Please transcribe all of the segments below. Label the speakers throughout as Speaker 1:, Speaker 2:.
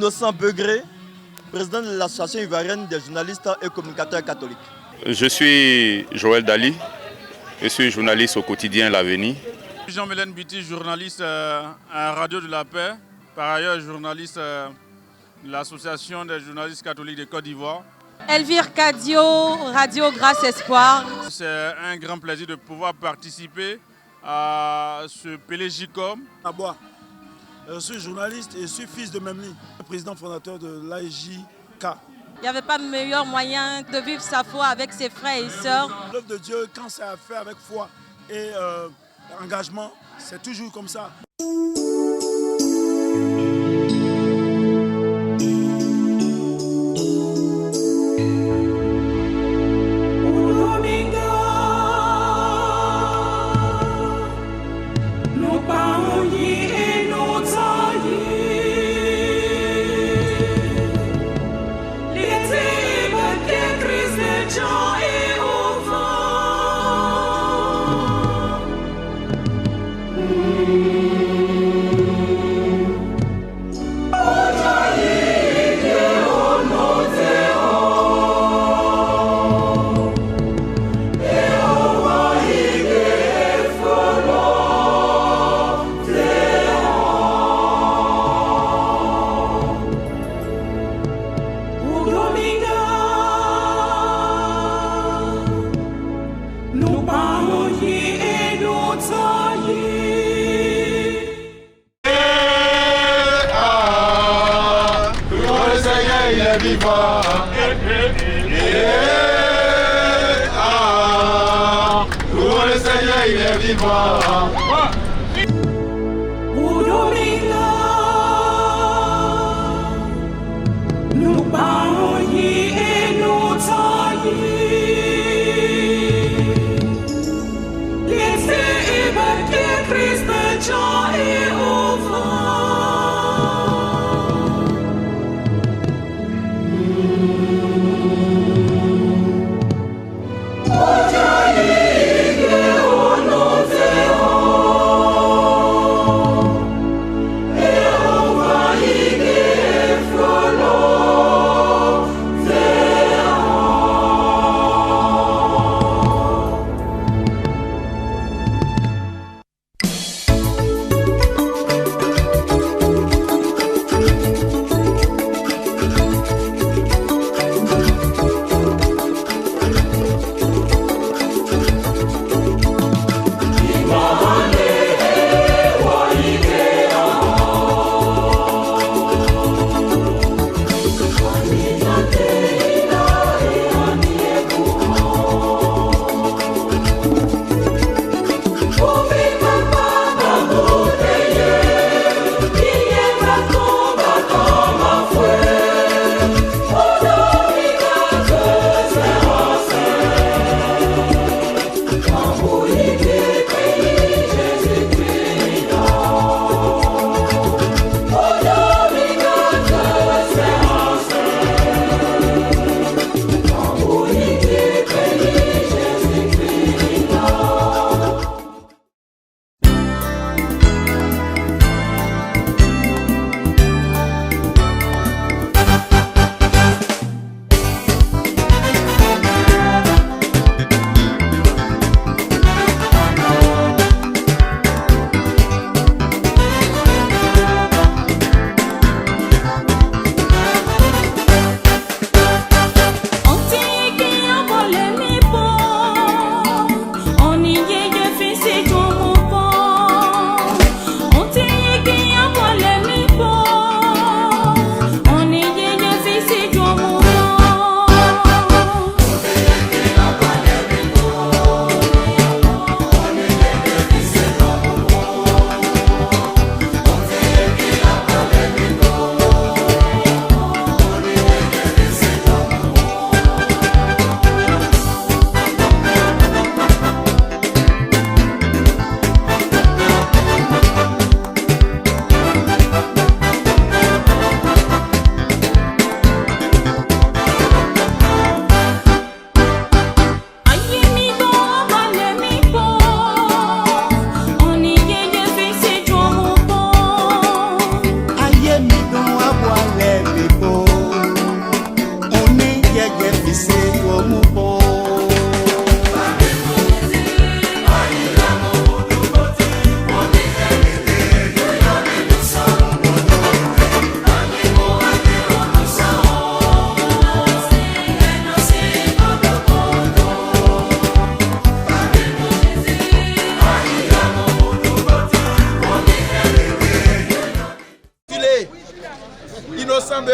Speaker 1: Innocent Begré, président de l'Association ivoirienne des journalistes et communicateurs catholiques.
Speaker 2: Je suis Joël Dali, je suis journaliste au quotidien L'Avenir.
Speaker 3: Jean-Mélène Biti, journaliste à Radio de la Paix, par ailleurs journaliste de l'Association des journalistes catholiques de Côte d'Ivoire.
Speaker 4: Elvire Cadio, Radio Grâce Espoir.
Speaker 3: C'est un grand plaisir de pouvoir participer à ce Pélégicom.
Speaker 5: Je suis journaliste et je suis fils de Memli, président fondateur de l'AEJK.
Speaker 4: Il n'y avait pas meilleur moyen de vivre sa foi avec ses frères et sœurs.
Speaker 5: L'œuvre de Dieu, quand c'est à faire avec foi et engagement, c'est toujours comme ça.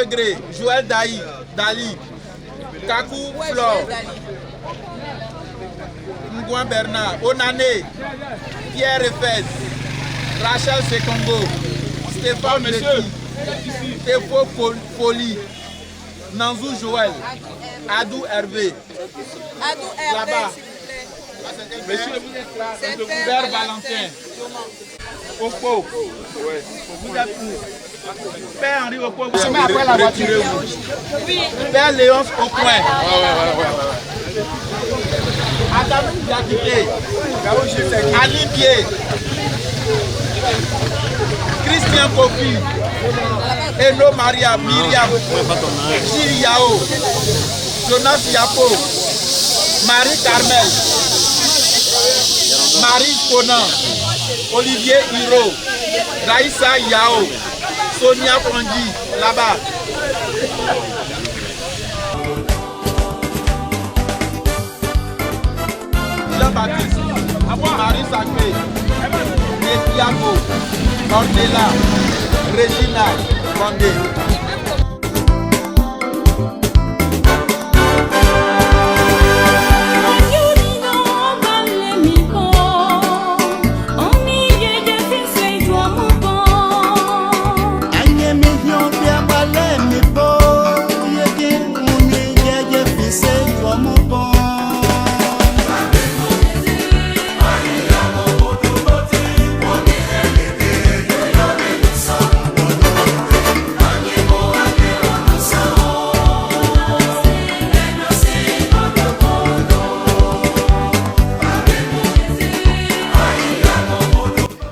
Speaker 6: degré, Joël Dali, Kakou Flore, Ngouin Bernard, Onané, Pierre Efez, Rachel Sekongo, Stéphane Messi, Tefo Poli, Nanzou Joël, Adou Hervé.
Speaker 7: Adou Hervé,
Speaker 6: là-bas.
Speaker 7: Monsieur, vous êtes là. C'est
Speaker 6: Père Valentin. Opo. Vous êtes où? Père Henri Opo. Vous mettez après la voiture.
Speaker 7: Oui.
Speaker 6: Père Léonce au coin. Adam Diakité. Ali Pied. Christian Kofi. Eno Maria Myriam. Gilles Yao. Jonas Yapo. Marie Carmel. Marie Conan. Olivier Hiro. Raïssa Yao. Sonia Fondi. Là-bas. Jean-Baptiste. Marie Sacré. Netiago. Ornella. Regina. Condé.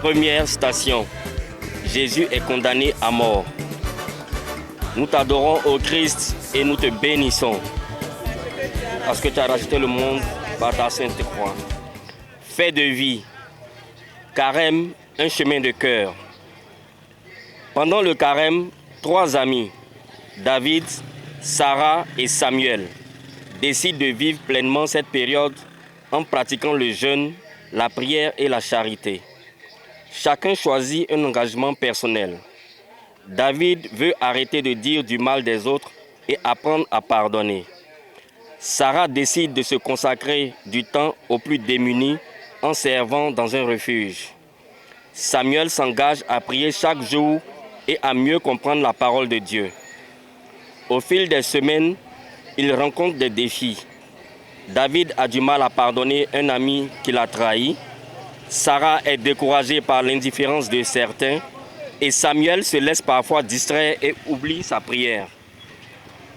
Speaker 8: Première station, Jésus est condamné à mort. Nous t'adorons au Christ et nous te bénissons parce que tu as racheté le monde par ta sainte croix. Fait de vie, carême, un chemin de cœur. Pendant le carême, 3 amis, David, Sarah et Samuel, décident de vivre pleinement cette période en pratiquant le jeûne, la prière et la charité. Chacun choisit un engagement personnel. David veut arrêter de dire du mal des autres et apprendre à pardonner. Sarah décide de se consacrer du temps aux plus démunis en servant dans un refuge. Samuel s'engage à prier chaque jour et à mieux comprendre la parole de Dieu. Au fil des semaines, il rencontre des défis. David a du mal à pardonner un ami qui l'a trahi. Sarah est découragée par l'indifférence de certains et Samuel se laisse parfois distraire et oublie sa prière.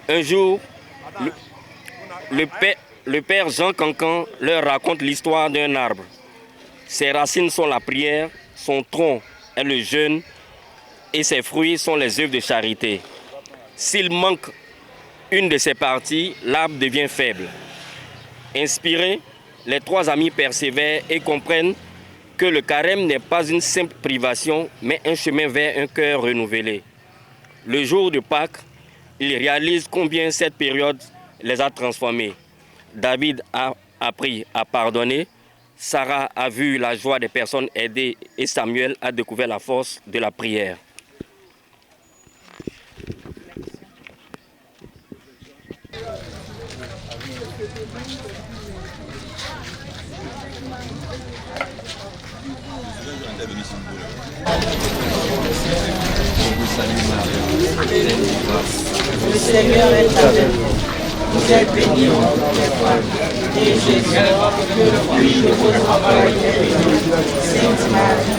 Speaker 8: Un jour, le père Jean Cancan leur raconte l'histoire d'un arbre. Ses racines sont la prière, son tronc est le jeûne et ses fruits sont les œuvres de charité. S'il manque une de ces parties, l'arbre devient faible. Inspirés, les 3 amis persévèrent et comprennent que le carême n'est pas une simple privation, mais un chemin vers un cœur renouvelé. Le jour de Pâques, ils réalisent combien cette période les a transformés. David a appris à pardonner, Sarah a vu la joie des personnes aidées et Samuel a découvert la force de la prière.
Speaker 9: Le Seigneur est avec vous. Vous êtes bénie entre les femmes. Et Jésus, le fruit de vos entrailles est béni. Sainte Marie,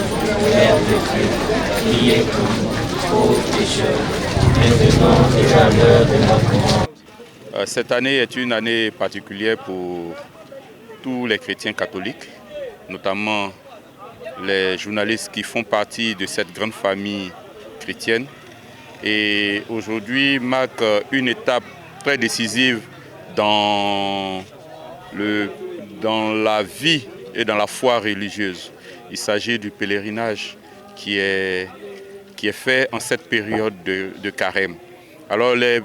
Speaker 9: Mère de Dieu, priez pour nous, pauvres pécheurs, maintenant et à l'heure de notre mort.
Speaker 2: Cette année est une année particulière pour tous les chrétiens catholiques, notamment les journalistes qui font partie de cette grande famille chrétienne. Et aujourd'hui marque une étape très décisive dans la vie et dans la foi religieuse. Il s'agit du pèlerinage qui est fait en cette période de carême. Alors les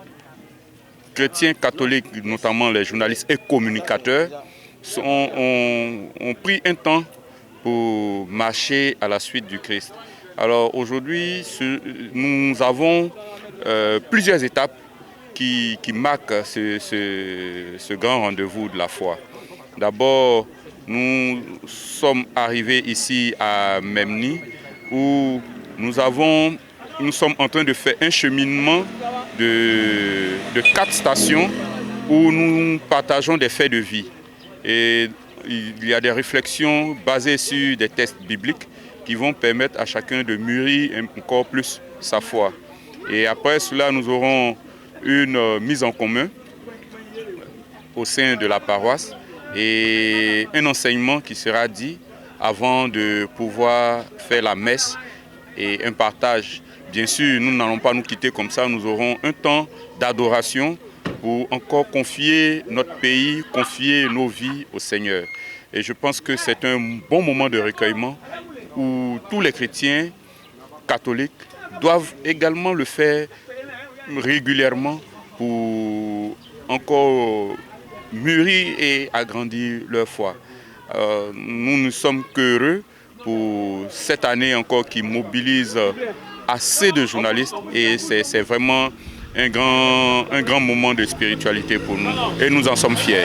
Speaker 2: chrétiens catholiques, notamment les journalistes et communicateurs, ont pris un temps pour marcher à la suite du Christ. Alors aujourd'hui, nous avons plusieurs étapes qui marquent ce grand rendez-vous de la foi. D'abord, nous sommes arrivés ici à Memni où nous sommes en train de faire un cheminement de 4 stations où nous partageons des faits de vie. Et il y a des réflexions basées sur des textes bibliques qui vont permettre à chacun de mûrir encore plus sa foi. Et après cela, nous aurons une mise en commun au sein de la paroisse et un enseignement qui sera dit avant de pouvoir faire la messe et un partage. Bien sûr, nous n'allons pas nous quitter comme ça, nous aurons un temps d'adoration pour encore confier notre pays, confier nos vies au Seigneur. Et je pense que c'est un bon moment de recueillement où tous les chrétiens catholiques doivent également le faire régulièrement pour encore mûrir et agrandir leur foi. Nous ne sommes qu'heureux pour cette année encore qui mobilise assez de journalistes et c'est vraiment un grand moment de spiritualité pour nous et nous en sommes fiers.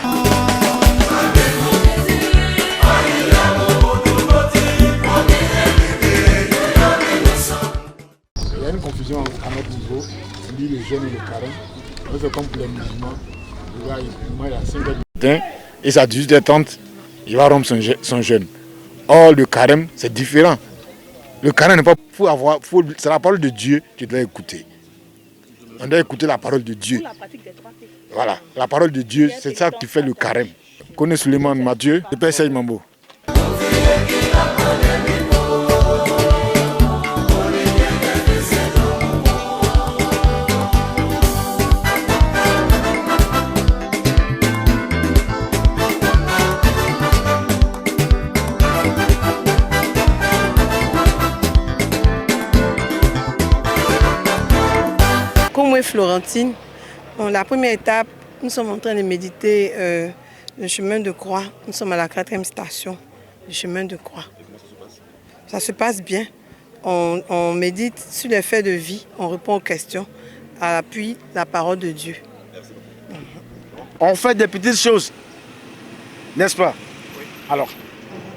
Speaker 10: Il y a une confusion à notre niveau, on dit le jeûne et le carême. On fait comme pour les musulmans, il y a 5 heures du matin et c'est à 18h30, il va rompre son jeûne. Or le carême, c'est différent. Le carême n'est pas... c'est la parole de Dieu que tu dois écouter. On doit écouter la parole de Dieu. Voilà, la parole de Dieu, c'est ça qui fait le carême. Je connais Suleiman Mathieu, le père Sey Mambo.
Speaker 11: Comme Florentine, bon, la première étape, nous sommes en train de méditer le chemin de croix. Nous sommes à la 4e station du chemin de croix. Ça se passe bien. On médite sur les faits de vie, on répond aux questions à l'appui de la parole de Dieu.
Speaker 5: On fait des petites choses, n'est-ce pas? Oui. Alors,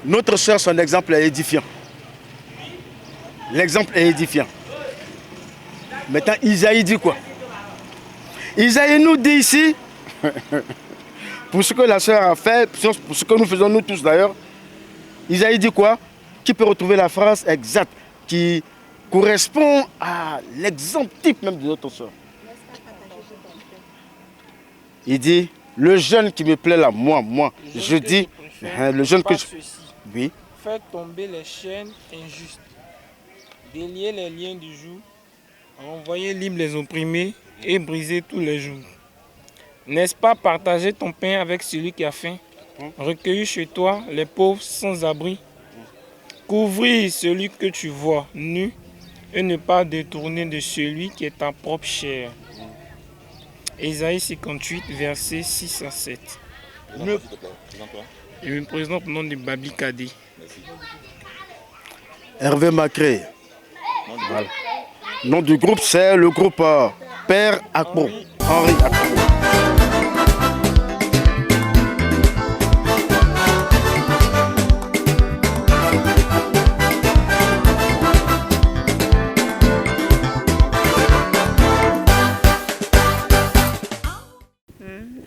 Speaker 5: notre soeur, son exemple est édifiant. L'exemple est édifiant. Maintenant, Isaïe dit quoi? Isaïe nous dit ici, pour ce que la sœur a fait, pour ce que nous faisons nous tous d'ailleurs, Isaïe dit quoi? Qui peut retrouver la phrase exacte qui correspond à l'exemple type même de notre sœur. Il dit, le jeune qui me plaît là, moi, je dis, le jeune que je... Oui.
Speaker 12: Faire tomber les chaînes injustes, délier les liens du joug, envoyer libre les opprimés et briser tous les jours. N'est-ce pas partager ton pain avec celui qui a faim, recueillir chez toi les pauvres sans abri, couvrir celui que tu vois nu et ne pas détourner de celui qui est ta propre chair. Ésaïe 58, versets 6 à 7. Je me présente au nom de Babi Kadi.
Speaker 5: Hervé Macré. Voilà. Le nom du groupe, c'est le groupe Père Akbo. Henri Akbo.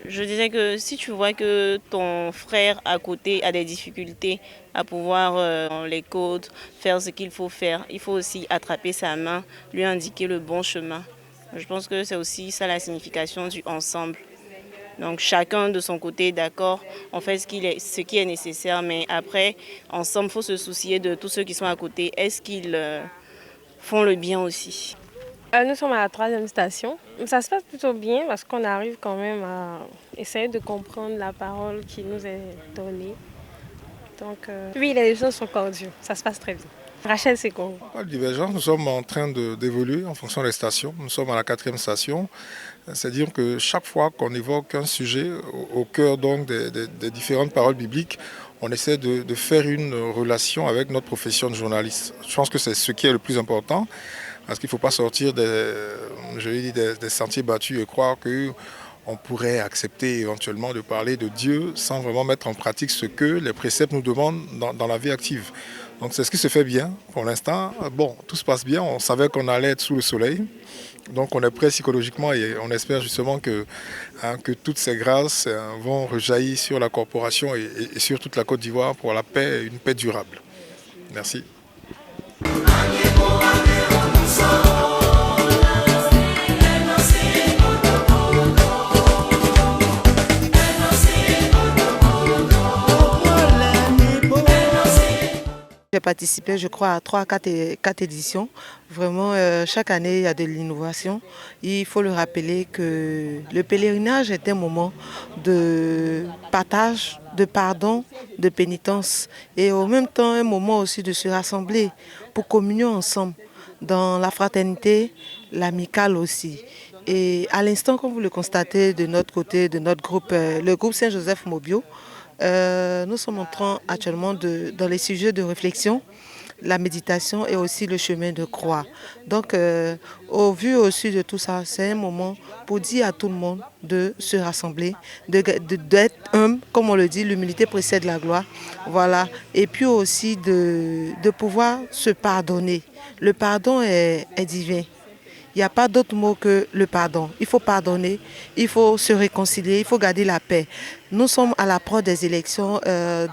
Speaker 13: Je disais que si tu vois que ton frère à côté a des difficultés à pouvoir les codes, faire ce qu'il faut faire, il faut aussi attraper sa main, lui indiquer le bon chemin. Je pense que c'est aussi ça la signification du ensemble. Donc chacun de son côté, d'accord, on fait ce qui est nécessaire, mais après, ensemble, il faut se soucier de tous ceux qui sont à côté. Est-ce qu'ils font le bien aussi?
Speaker 14: Nous sommes à la 3e station. Ça se passe plutôt bien parce qu'on arrive quand même à essayer de comprendre la parole qui nous est donnée. Donc, oui, les gens sont cordiaux. Ça se passe très bien. Rachel, c'est quoi?
Speaker 10: Pas de divergence. Nous sommes en train d'évoluer en fonction des stations. Nous sommes à la 4e station. C'est-à-dire que chaque fois qu'on évoque un sujet au cœur donc des différentes paroles bibliques, on essaie de faire une relation avec notre profession de journaliste. Je pense que c'est ce qui est le plus important, parce qu'il ne faut pas sortir des sentiers battus et croire qu'on pourrait accepter éventuellement de parler de Dieu sans vraiment mettre en pratique ce que les préceptes nous demandent dans la vie active. Donc c'est ce qui se fait bien pour l'instant. Bon, tout se passe bien, on savait qu'on allait être sous le soleil. Donc on est prêt psychologiquement et on espère justement que toutes ces grâces vont rejaillir sur la corporation et sur toute la Côte d'Ivoire pour la paix, une paix durable. Merci.
Speaker 11: J'ai participé, je crois, à 4 éditions. Vraiment, chaque année, il y a de l'innovation. Il faut le rappeler que le pèlerinage est un moment de partage, de pardon, de pénitence et en même temps un moment aussi de se rassembler pour communion ensemble dans la fraternité, l'amicale aussi. Et à l'instant, comme vous le constatez de notre côté, de notre groupe, le groupe Saint-Joseph-Mobio, nous sommes en train actuellement dans les sujets de réflexion, la méditation et aussi le chemin de croix. Donc, au vu aussi de tout ça, c'est un moment pour dire à tout le monde de se rassembler, d'être humble, comme on le dit, l'humilité précède la gloire. Voilà. Et puis aussi de pouvoir se pardonner. Le pardon est divin. Il n'y a pas d'autre mot que le pardon. Il faut pardonner, il faut se réconcilier, il faut garder la paix. Nous sommes à l'approche des élections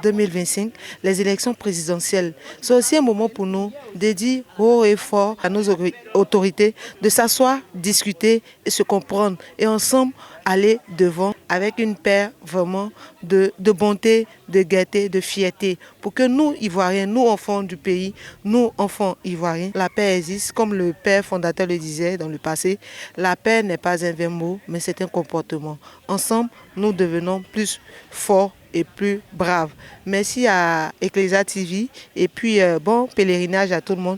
Speaker 11: 2025, les élections présidentielles. C'est aussi un moment pour nous de dire haut et fort à nos autorités de s'asseoir, discuter et se comprendre et ensemble aller devant avec une paix vraiment de bonté, de gaieté, de fierté. Pour que nous, Ivoiriens, nous enfants du pays, nous enfants ivoiriens, la paix existe. Comme le père fondateur le disait dans le passé, la paix n'est pas un vain mot, mais c'est un comportement. Ensemble, nous devenons plus forts et plus braves. Merci à Ecclesia TV et puis bon pèlerinage à tout le monde.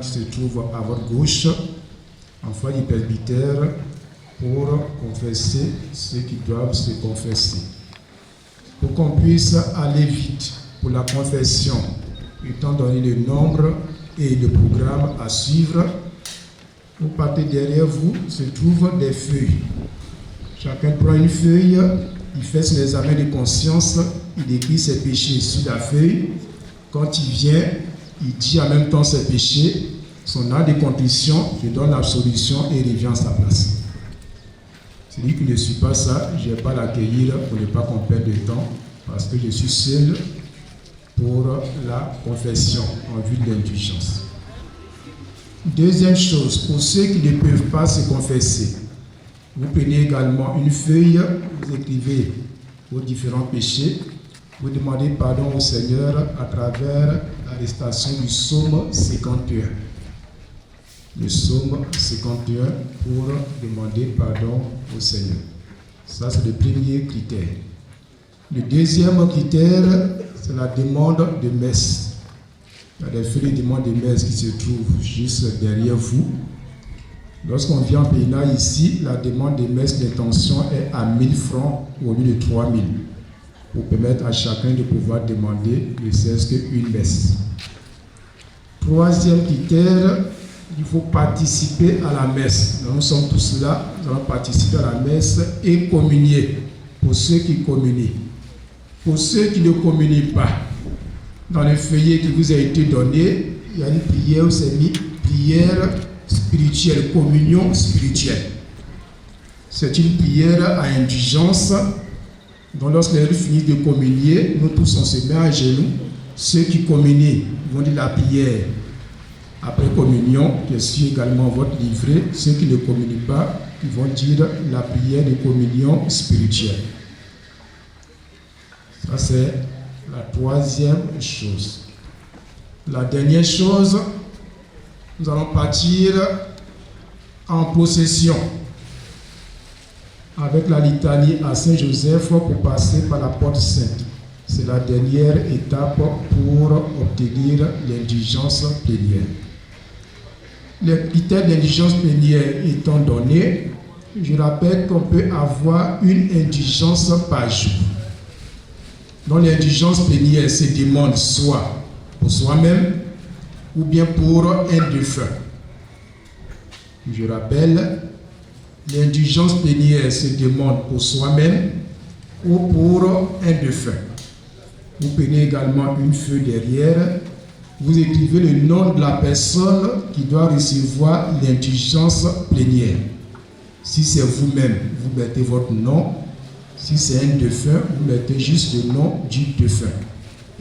Speaker 15: Qui se trouve à votre gauche, en face du presbytère, pour confesser ceux qui doivent se confesser. Pour qu'on puisse aller vite pour la confession, étant donné le nombre et le programme à suivre, vous partez derrière vous, se trouvent des feuilles. Chacun prend une feuille, il fait son examen de conscience, il écrit ses péchés sur la feuille. Quand il vient, il dit en même temps ses péchés, son acte de contrition, je donne l'absolution et il revient à sa place. Celui qui ne suit pas ça, je ne vais pas l'accueillir pour ne pas qu'on perde de temps, parce que je suis seul pour la confession en vue de l'indulgence. Deuxième chose, pour ceux qui ne peuvent pas se confesser, vous prenez également une feuille, vous écrivez vos différents péchés, vous demandez pardon au Seigneur à travers la récitation du psaume 51. Le psaume 51 pour demander pardon au Seigneur. Ça, c'est le premier critère. Le deuxième critère, c'est la demande de messe. Il y a des feuilles de demande de messe qui se trouvent juste derrière vous. Lorsqu'on vient en pèlerinage ici, la demande de messe d'intention est à 1000 francs au lieu de 3000. Pour permettre à chacun de pouvoir demander ne serait-ce qu'une messe. Troisième critère, il faut participer à la messe. Nous sommes tous là, nous allons participer à la messe et communier pour ceux qui communient. Pour ceux qui ne communient pas, dans le feuillet qui vous a été donné, il y a une prière où c'est mis prière spirituelle, communion spirituelle. C'est une prière à indulgence. Donc lorsque les gens finissent de communier, nous tous on se met à genoux Ceux qui communient vont dire la prière après communion, qui est également votre livret. Ceux qui ne communient pas, ils vont dire la prière de communion spirituelle. Ça, c'est la troisième chose. La dernière chose, nous allons partir en procession avec la litanie à Saint-Joseph pour passer par la porte sainte. C'est la dernière étape pour obtenir l'indulgence plénière. Les critères d'indulgence plénière étant donnés, je rappelle qu'on peut avoir une indulgence par jour. Donc l'indulgence plénière se demande soit pour soi-même ou bien pour un défunt. Je rappelle, l'indulgence plénière se demande pour soi-même ou pour un défunt. Vous prenez également une feuille derrière, vous écrivez le nom de la personne qui doit recevoir l'indulgence plénière. Si c'est vous-même, vous mettez votre nom. Si c'est un défunt, vous mettez juste le nom du défunt.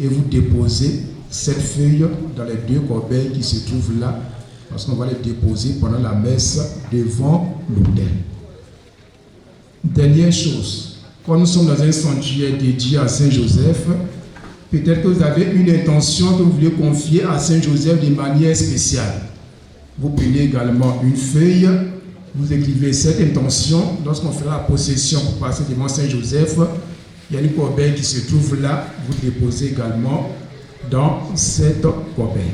Speaker 15: Et vous déposez cette feuille dans les deux corbeilles qui se trouvent là, parce qu'on va les déposer pendant la messe devant l'autel. Dernière chose, quand nous sommes dans un sanctuaire dédié à Saint-Joseph, peut-être que vous avez une intention que vous voulez confier à Saint-Joseph de manière spéciale. Vous prenez également une feuille, vous écrivez cette intention. Lorsqu'on fera la procession pour passer devant Saint-Joseph, il y a une corbeille qui se trouve là, vous déposez également dans cette corbeille.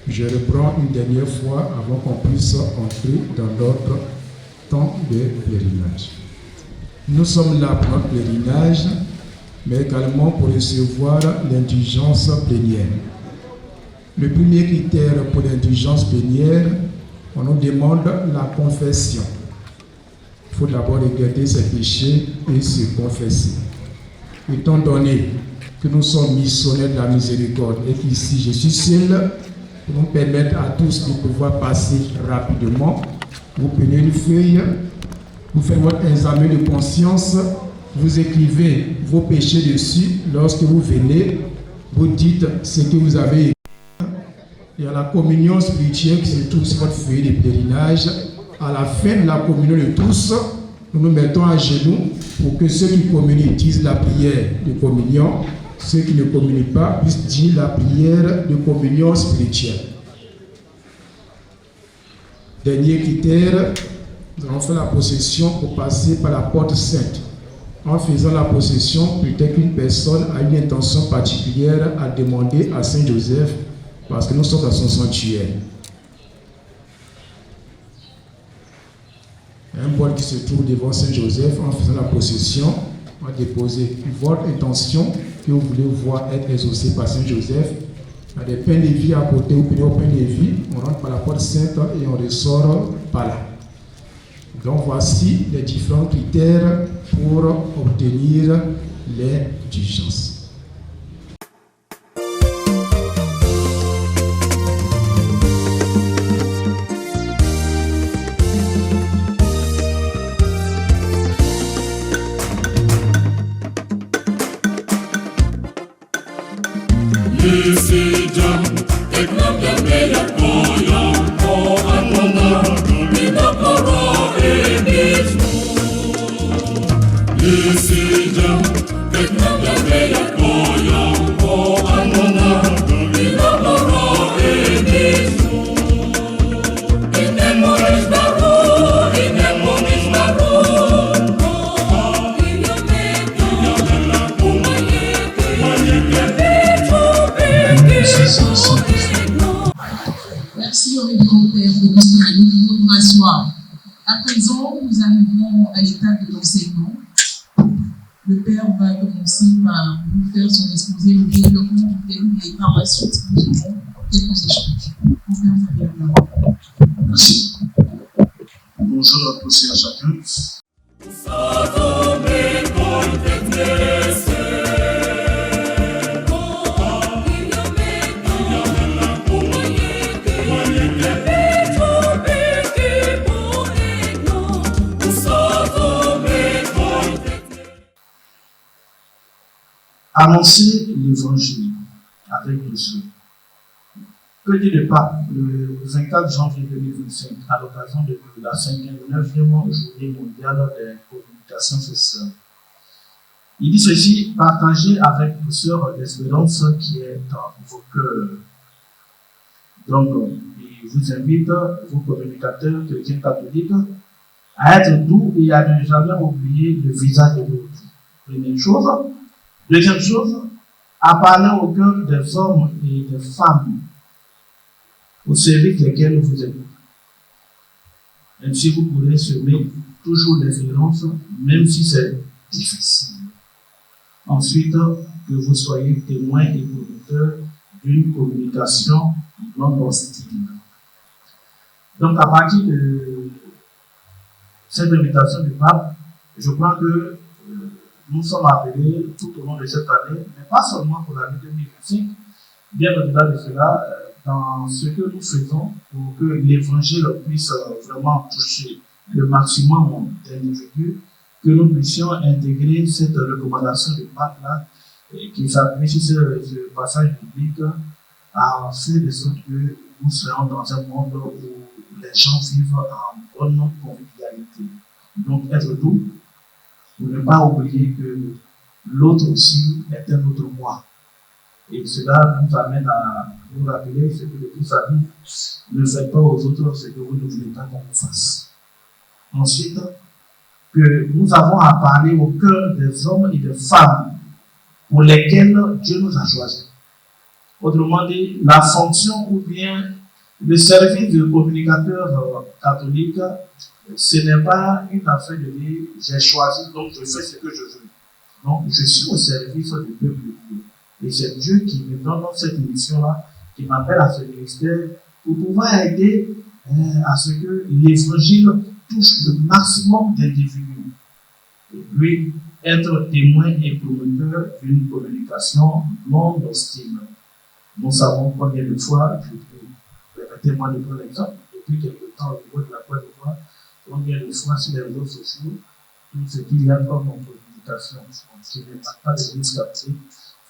Speaker 15: Je reprends une dernière fois avant qu'on puisse entrer dans notre temps de pèlerinage. Nous sommes là pour notre pèlerinage, mais également pour recevoir l'indulgence plénière. Le premier critère pour l'indulgence plénière, on nous demande la confession. Il faut d'abord regarder ses péchés et se confesser. Étant donné que nous sommes missionnaires de la miséricorde et qu'ici je suis seul, pour nous permettre à tous de pouvoir passer rapidement, vous prenez une feuille, vous faites votre examen de conscience, vous écrivez vos péchés dessus. Lorsque vous venez, vous dites ce que vous avez écrit. Il y a la communion spirituelle qui se trouve sur votre feuille de pèlerinage. À la fin de la communion de tous, nous nous mettons à genoux pour que ceux qui communient disent la prière de communion. Ceux qui ne communient pas puissent dire la prière de communion spirituelle. Dernier critère, nous allons faire la procession pour passer par la porte sainte. En faisant la procession, peut-être qu'une personne a une intention particulière à demander à Saint-Joseph parce que nous sommes dans son sanctuaire. Un bol qui se trouve devant Saint-Joseph, en faisant la procession, on va déposer votre intention que vous voulez voir être exaucée par Saint-Joseph. Il y a des pains de vie à côté, vous prenez au pain de vie, on rentre par la porte sainte et on ressort par là. Donc voici les différents critères pour obtenir l'indulgence.
Speaker 16: Merci au révérend Père Augustin Rayou. Nous pouvons nous rasseoir. À présent, nous arrivons à l'étape de l'enseignement. Le Père va commencer par nous faire son exposé, le développement du thème, et par la suite, nous aurons quelques échanges.
Speaker 17: Merci. Bonjour à tous et à chacun. Annoncer l'évangile. avec douceur. Que dit le pape le 24 janvier 2025 à l'occasion de la 59e journée mondiale des communications sociales? Il dit ceci: partagez avec douceur l'espérance qui est dans vos cœurs. Donc, il vous invite, vous communicateurs chrétiens catholiques, à être doux et à ne jamais oublier le visage de l'autre. Première chose. Deuxième chose, à parler au cœur des hommes et des femmes au service desquels vous êtes. Ainsi, vous pourrez semer toujours l'espérance, même si c'est difficile. Ensuite, que vous soyez témoins et promoteurs d'une communication non hostile. Donc, à partir de cette invitation du pape, je crois que nous sommes appelés tout au long de cette année, mais pas seulement pour l'année 2025, bien au-delà de cela, dans ce que nous faisons pour que l'évangile puisse vraiment toucher le maximum d'individus, que nous puissions intégrer cette recommandation du pape-là, qui s'appuie sur ce passage biblique, à faire de sorte que nous soyons dans un monde où les gens vivent en bonne convivialité. Donc, être doux, pour ne pas oublier que l'autre aussi est un autre moi. Et cela nous amène à nous rappeler ce que le Christ a dit: ne faites pas aux autres ce que vous ne voulez pas qu'on vous fasse. Ensuite, que nous avons à parler au cœur des hommes et des femmes pour lesquels Dieu nous a choisis. Autrement dit, la fonction ou bien le service de communicateur catholique, ce n'est pas une affaire de dire j'ai choisi donc je fais ce que je veux. Donc je suis au service du peuple de Dieu. Et c'est Dieu qui me donne dans cette mission-là, qui m'appelle à ce ministère pour pouvoir aider à ce que l'évangile touche le maximum d'individus. Et puis, être témoin et promoteur d'une communication non hostile. Nous savons combien de fois, permettez-moi de prendre l'exemple, depuis quelque temps au niveau de la Côte d'Ivoire, combien de fois sur les réseaux sociaux, tout ce qu'il y a comme communication, qui n'est pas de risque capté,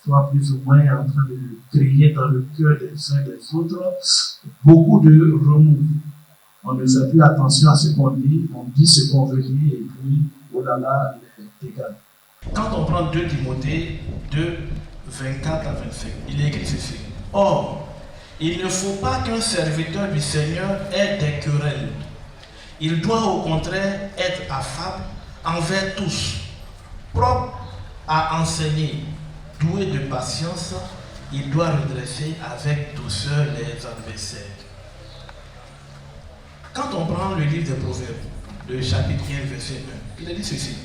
Speaker 17: soit plus ou moins en train de créer dans le cœur des uns des autres beaucoup de remous. On ne fait plus attention à ce qu'on dit ce qu'on veut dire, et puis, oh là là, il est égal. Quand on prend 2 Timothée 2, 24 à 25, il est écrit ceci: or, il ne faut pas qu'un serviteur du Seigneur ait des querelles. Il doit au contraire être affable envers tous, propre à enseigner, doué de patience. Il doit redresser avec douceur les adversaires. Quand on prend le livre des Proverbes, le chapitre 15, verset 1, il a dit ceci: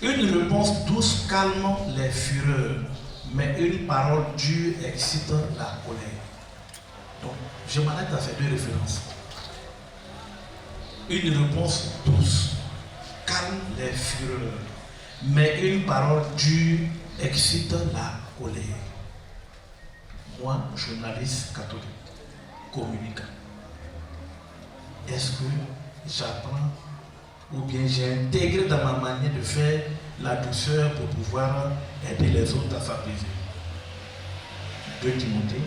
Speaker 17: une réponse douce calme les fureurs, mais une parole dure excite la colère. Donc, je m'arrête à ces 2 références. Une réponse douce calme les fureurs, mais une parole dure excite la colère. Moi, journaliste catholique, communicant, est-ce que j'apprends ou bien j'ai intégré dans ma manière de faire la douceur pour pouvoir aider les autres à s'apaiser? 2 Timothée.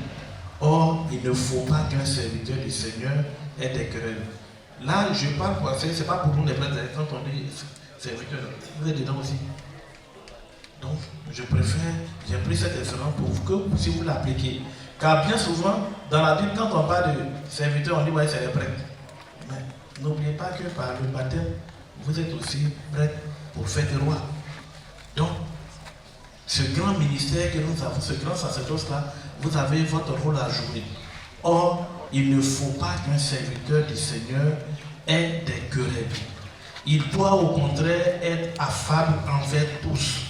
Speaker 17: Or, il ne faut pas qu'un serviteur du Seigneur ait des querelles. Là, je parle pour faire, c'est pas pour nous les prêtres, quand on dit serviteur, vous êtes dedans aussi. Donc, j'ai pris cette référence pour que, si vous l'appliquez, car bien souvent, dans la Bible, quand on parle de serviteur, on dit ouais, c'est les prêtres. Mais n'oubliez pas que par le baptême, vous êtes aussi prêtres pour faire des rois. Donc, ce grand ministère que nous avons, ce grand sacerdoce-là, vous avez votre rôle à jouer. Or, il ne faut pas qu'un serviteur du Seigneur ait des querelles. Il doit au contraire être affable envers tous,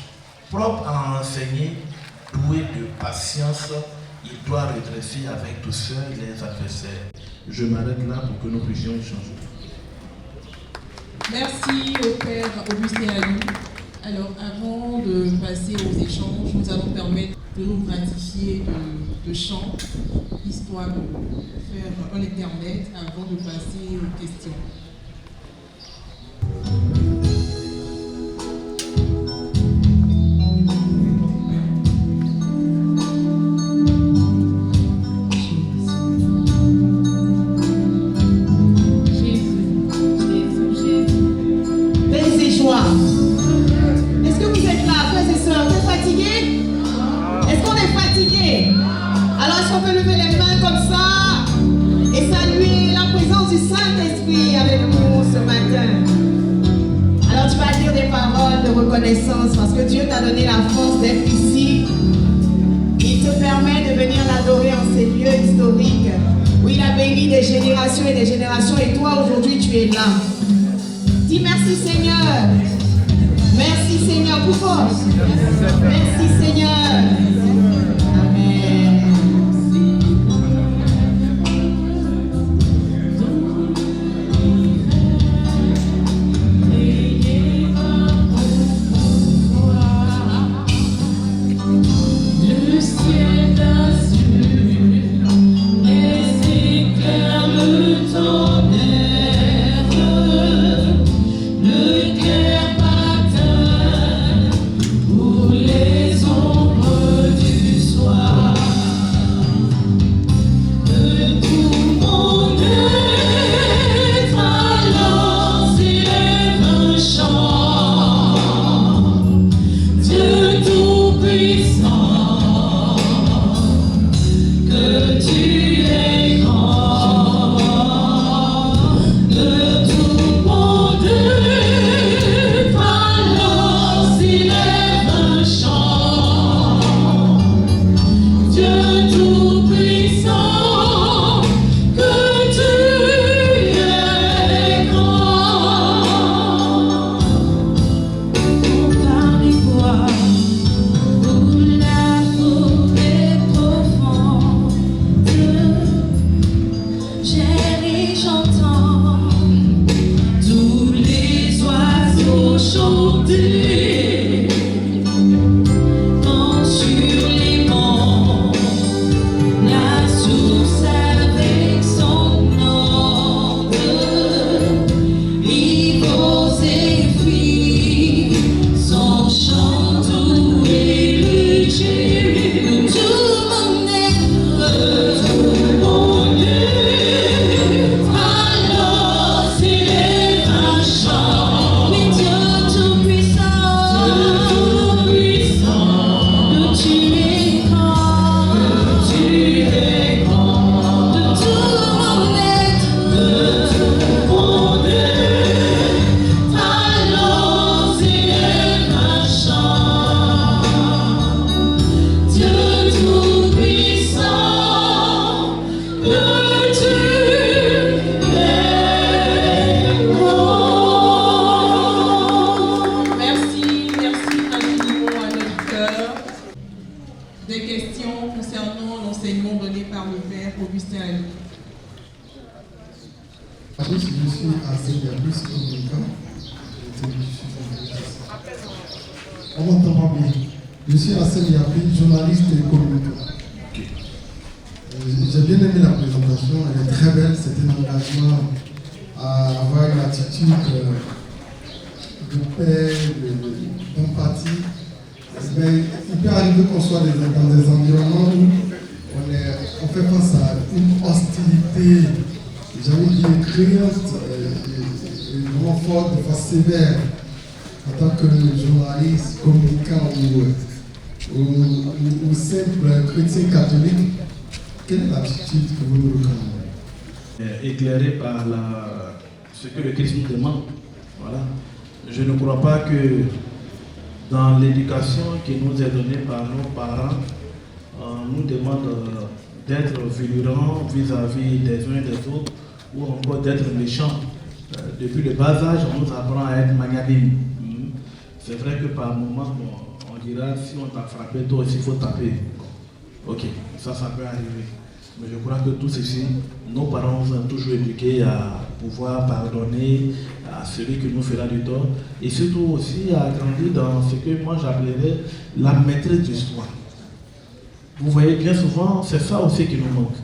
Speaker 17: propre à enseigner, doué de patience. Il doit redresser avec douceur les adversaires. Je m'arrête là pour que nous puissions échanger.
Speaker 16: Merci au Père Augustin Alou. Alors, avant de passer aux échanges, nous allons permettre de nous gratifier de chants, histoire de faire un intermède avant de passer aux questions. reconnaissance parce que Dieu t'a donné la force d'être ici. Il te permet de venir l'adorer en ces lieux historiques où il a béni des générations et des générations et toi aujourd'hui tu es là. Dis merci Seigneur. Merci Seigneur pour force. Merci Seigneur. Amen.
Speaker 9: Le ciel d'azur, les éclairs, le tonnerre, le clair matin ou les ombres du soir. De tout mon être alors s'élève un chant. Dieu tout-puissant, que tu es grand. De tout mon être alors s'élève un chant. Dieu tout-puissant, que tu es grand. Pour parler toi, pour la forêt profonde, j'ai et j'entends tous les oiseaux chanter. Quand sur les monts, la source avec son onde, rivaux et filles, son chant doux et léger. Tout mon être, alors s'élève un chant. Mais Dieu tout-puissant, que tu es grand, de tout mon être, alors s'élève un chant. Dieu tout-puissant, que tu es grand.
Speaker 16: Merci infiniment à notre cœur. Des questions concernant l'enseignement donné par le Père Augustin Ali.
Speaker 18: Je suis enseignant plus communicant. On m'entend pas bien. Je suis enseignant journaliste et communicant. J'ai bien aimé la présentation, elle est très belle, c'est un engagement à avoir une attitude de paix, d'empathie. Mais il peut arriver qu'on soit dans des environnements où on fait face à une hostilité, j'avais dit criante, vraiment forte, de façon sévère, en tant que journaliste, communicant ou simple chrétien catholique. Quelle est l'attitude que vous nous recommandez?
Speaker 17: Éclairé par ce que le Christ nous demande. Voilà. Je ne crois pas que dans l'éducation qui nous est donnée par nos parents, on nous demande d'être virulents vis-à-vis des uns et des autres ou encore d'être méchants. Depuis le bas âge, on nous apprend à être magnanime. C'est vrai que par moments, on dira si on t'a frappé, toi aussi il faut taper. Ok, ça peut arriver. Mais je crois que tous ici, nos parents nous ont toujours éduqués à pouvoir pardonner à celui qui nous fera du tort et surtout aussi à grandir dans ce que moi j'appellerais la maîtrise du soi. Vous voyez, bien souvent, c'est ça aussi qui nous manque.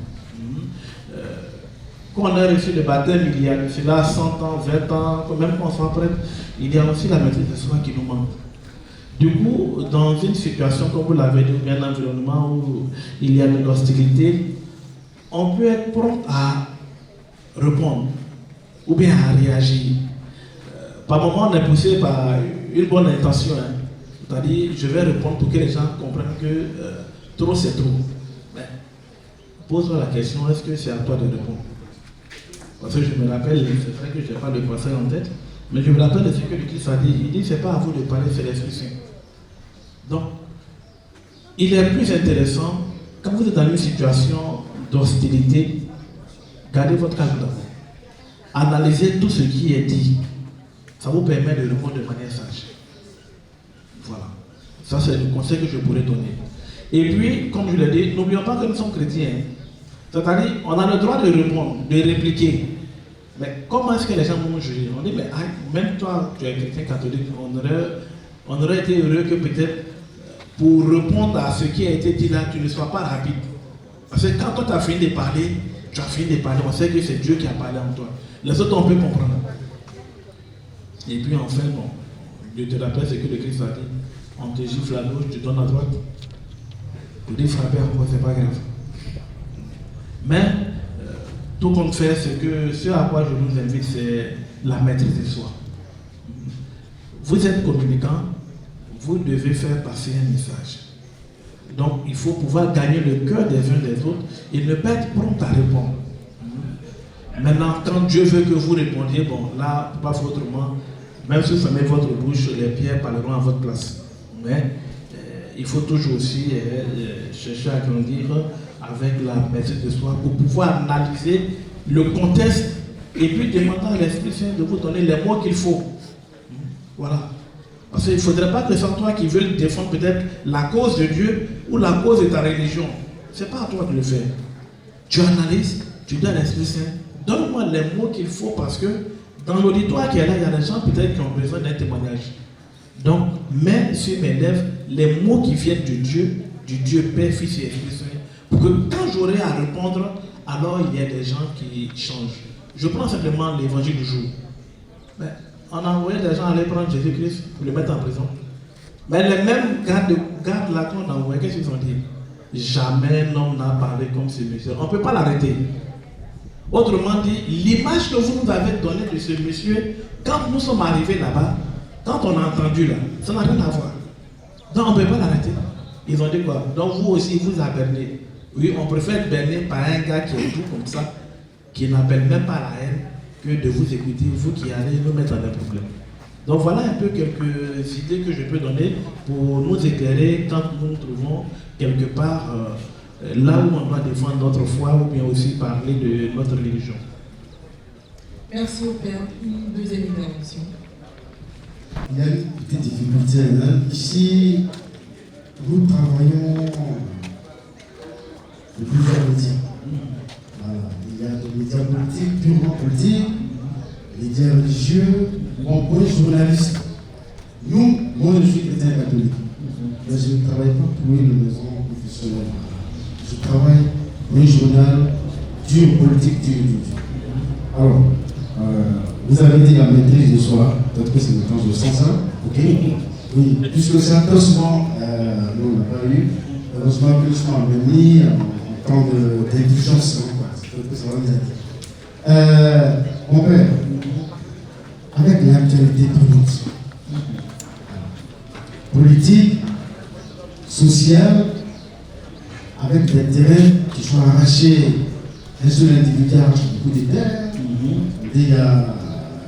Speaker 17: Quand on a reçu le baptême, il y a cela 100 ans, 20 ans, même quand on s'en prête, il y a aussi la maîtrise de soi qui nous manque. Du coup, dans une situation, comme vous l'avez dit, un environnement où il y a de l'hostilité, on peut être prompt à répondre ou bien à réagir. Par moment, on est poussé par une bonne intention. C'est-à-dire, je vais répondre pour que les gens comprennent que trop c'est trop. Mais pose-toi la question, est-ce que c'est à toi de répondre? Parce que je me rappelle, c'est vrai que je n'ai pas le passage en tête,
Speaker 19: Mais je me rappelle de ce que le Christ a dit. Il dit, c'est pas à vous de parler, c'est l'Esprit Saint. Donc, il est plus intéressant, quand vous êtes dans une situation d'hostilité, gardez votre calme d'abord. Analysez tout ce qui est dit. Ça vous permet de répondre de manière sage. Voilà. Ça, c'est le conseil que je pourrais donner. Et puis, comme je l'ai dit, n'oublions pas que nous sommes chrétiens. C'est-à-dire, on a le droit de répondre, de répliquer. Mais comment est-ce que les gens vont juger? On dit, mais même toi, tu es chrétien catholique, on aurait été heureux que peut-être pour répondre à ce qui a été dit là, tu ne sois pas rapide. Parce que quand toi tu as fini de parler, tu as fini de parler, on sait que c'est Dieu qui a parlé en toi. Les autres, on peut comprendre. Et puis enfin, bon, je te rappelle ce que le Christ a dit. On te gifle à gauche, tu donnes à droite. Pour dire frapper à quoi, c'est pas grave. Mais, tout compte fait, c'est que ce à quoi je vous invite, c'est la maîtrise de soi. Vous êtes communicant, vous devez faire passer un message. Donc, il faut pouvoir gagner le cœur des uns des autres et ne pas être prompt à répondre. Maintenant, quand Dieu veut que vous répondiez, bon, là, pas autrement, même si vous fermez votre bouche, les pierres parleront à votre place. Mais il faut toujours aussi chercher à grandir avec la maîtrise de soi pour pouvoir analyser le contexte et puis demander à l'Esprit Saint de vous donner les mots qu'il faut. Voilà. Parce qu'il ne faudrait pas que ce soit toi qui veux défendre peut-être la cause de Dieu ou la cause de ta religion. Ce n'est pas à toi de le faire. Tu analyses, tu donnes à l'Esprit Saint. Donne-moi les mots qu'il faut parce que dans l'auditoire qui est là, il y a des gens peut-être qui ont besoin d'un témoignage. Donc, mets sur mes lèvres les mots qui viennent de Dieu Père, Fils et Esprit Saint, pour que quand j'aurai à répondre, alors il y a des gens qui changent. Je prends simplement l'évangile du jour. Mais on a envoyé des gens aller prendre Jésus-Christ pour le mettre en prison. Mais les mêmes gardes là qu'on a envoyé, qu'est-ce qu'ils ont dit? Jamais un homme n'a parlé comme ce monsieur. On ne peut pas l'arrêter. Autrement dit, l'image que vous nous avez donnée de ce monsieur, quand nous sommes arrivés là-bas, quand on a entendu là, ça n'a rien à voir. Donc on ne peut pas l'arrêter. Ils ont dit quoi? Donc vous aussi, vous a berné. Oui, on préfère berner par un gars qui est tout comme ça, qui n'appelle même pas la haine, que de vous écouter, vous qui allez nous mettre dans des problèmes. Donc voilà un peu quelques idées que je peux donner pour nous éclairer quand nous nous trouvons quelque part là où on doit défendre notre foi ou bien aussi parler de notre religion.
Speaker 16: Merci au Père. Une deuxième intervention.
Speaker 18: Il y a une petite difficulté. Hein. Ici, nous travaillons de plusieurs médias. Voilà. Il y a des médias politiques, purement politiques, des médias religieux, ou encore des journalistes. Nous, moi je suis chrétien catholique, mais je ne travaille pas pour une maison professionnelle. Je travaille pour un journal dur, politique dur. Alors, vous avez dit la maîtrise de soi, peut-être que c'est le temps de 100 ans, ok? Oui, puisque certains souvent, nous on n'a pas eu, heureusement que nous sommes venus en temps d'intelligence, peut-être que ça va nous aider. Mon père, avec l'actualité brûlante, politique, sociale, avec des terrains qui sont arrachés, un seul individu arrache beaucoup de terres, il y a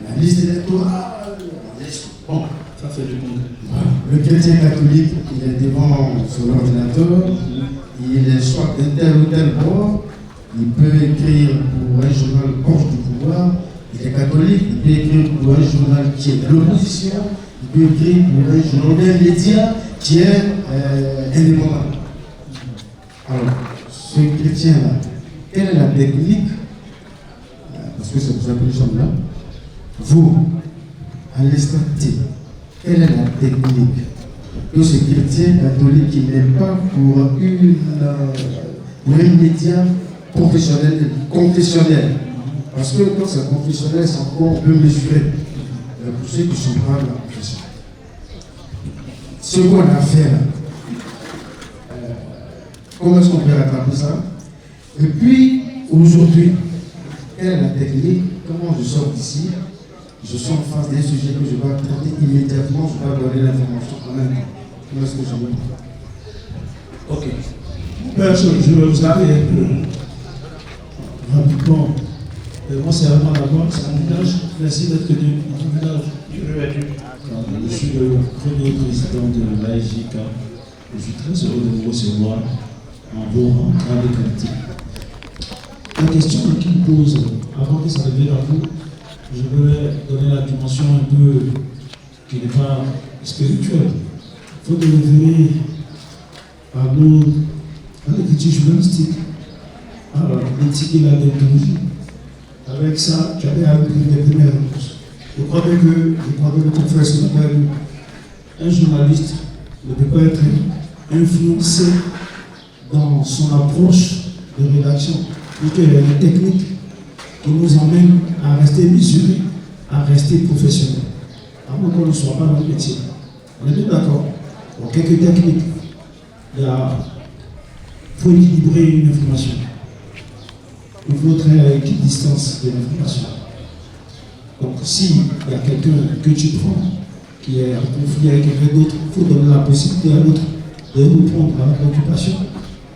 Speaker 18: la liste électorale, bon, ça c'est le congrès. Voilà. Le chrétien catholique, il est devant son ordinateur, il est soit d'un tel ou tel bord, il peut écrire pour un journal proche du pouvoir, il est catholique, il peut écrire pour un journal qui est de l'opposition, il peut écrire pour un journal média qui est indépendant. Alors, ce chrétien-là, quelle est la technique? Parce que c'est pour ça que nous sommes là. Vous, à l'instant T, quelle est la technique que ce chrétien catholique qui n'est pas pour un média professionnel, confessionnel? Parce que quand c'est confessionnel, c'est encore on peut mesurer. Pour ceux qui sont pas de la confession. Ce qu'on a fait là, comment est-ce qu'on peut rattraper ça? Et puis, aujourd'hui, quelle est la technique? Comment je sors d'ici? Je suis en face d'un sujet que je dois traiter immédiatement, je dois donner l'information en même temps. Comment est-ce que je vais? Ok. Père, je vais vous appeler rapidement
Speaker 20: Moi, c'est vraiment d'abord, c'est un village. Merci d'être venu dans ton village. Je suis le premier président de l'AIJK. Je suis très heureux de vous recevoir en vos rangs avec qualité. La question qu'il pose, avant que ça revienne à vous, je voudrais donner la dimension un peu qui n'est pas spirituelle. Il faut revenir à l'écriture journalistique, à l'éthique et la déontologie. Avec ça, tu avais appris les premières réponses. Je crois que le confrère se rappelle, un journaliste ne peut pas être influencé dans son approche de rédaction. Et qu'il y a des techniques qui nous emmènent à rester mesurés, à rester professionnels. Avant qu'on ne soit pas dans le métier. On est bien d'accord. Pour quelques techniques, il faut équilibrer une information. Il faut très équidistance de l'information. Donc, s'il y a quelqu'un que tu prends qui est en conflit avec quelqu'un d'autre, il faut donner la possibilité à l'autre de répondre à la préoccupation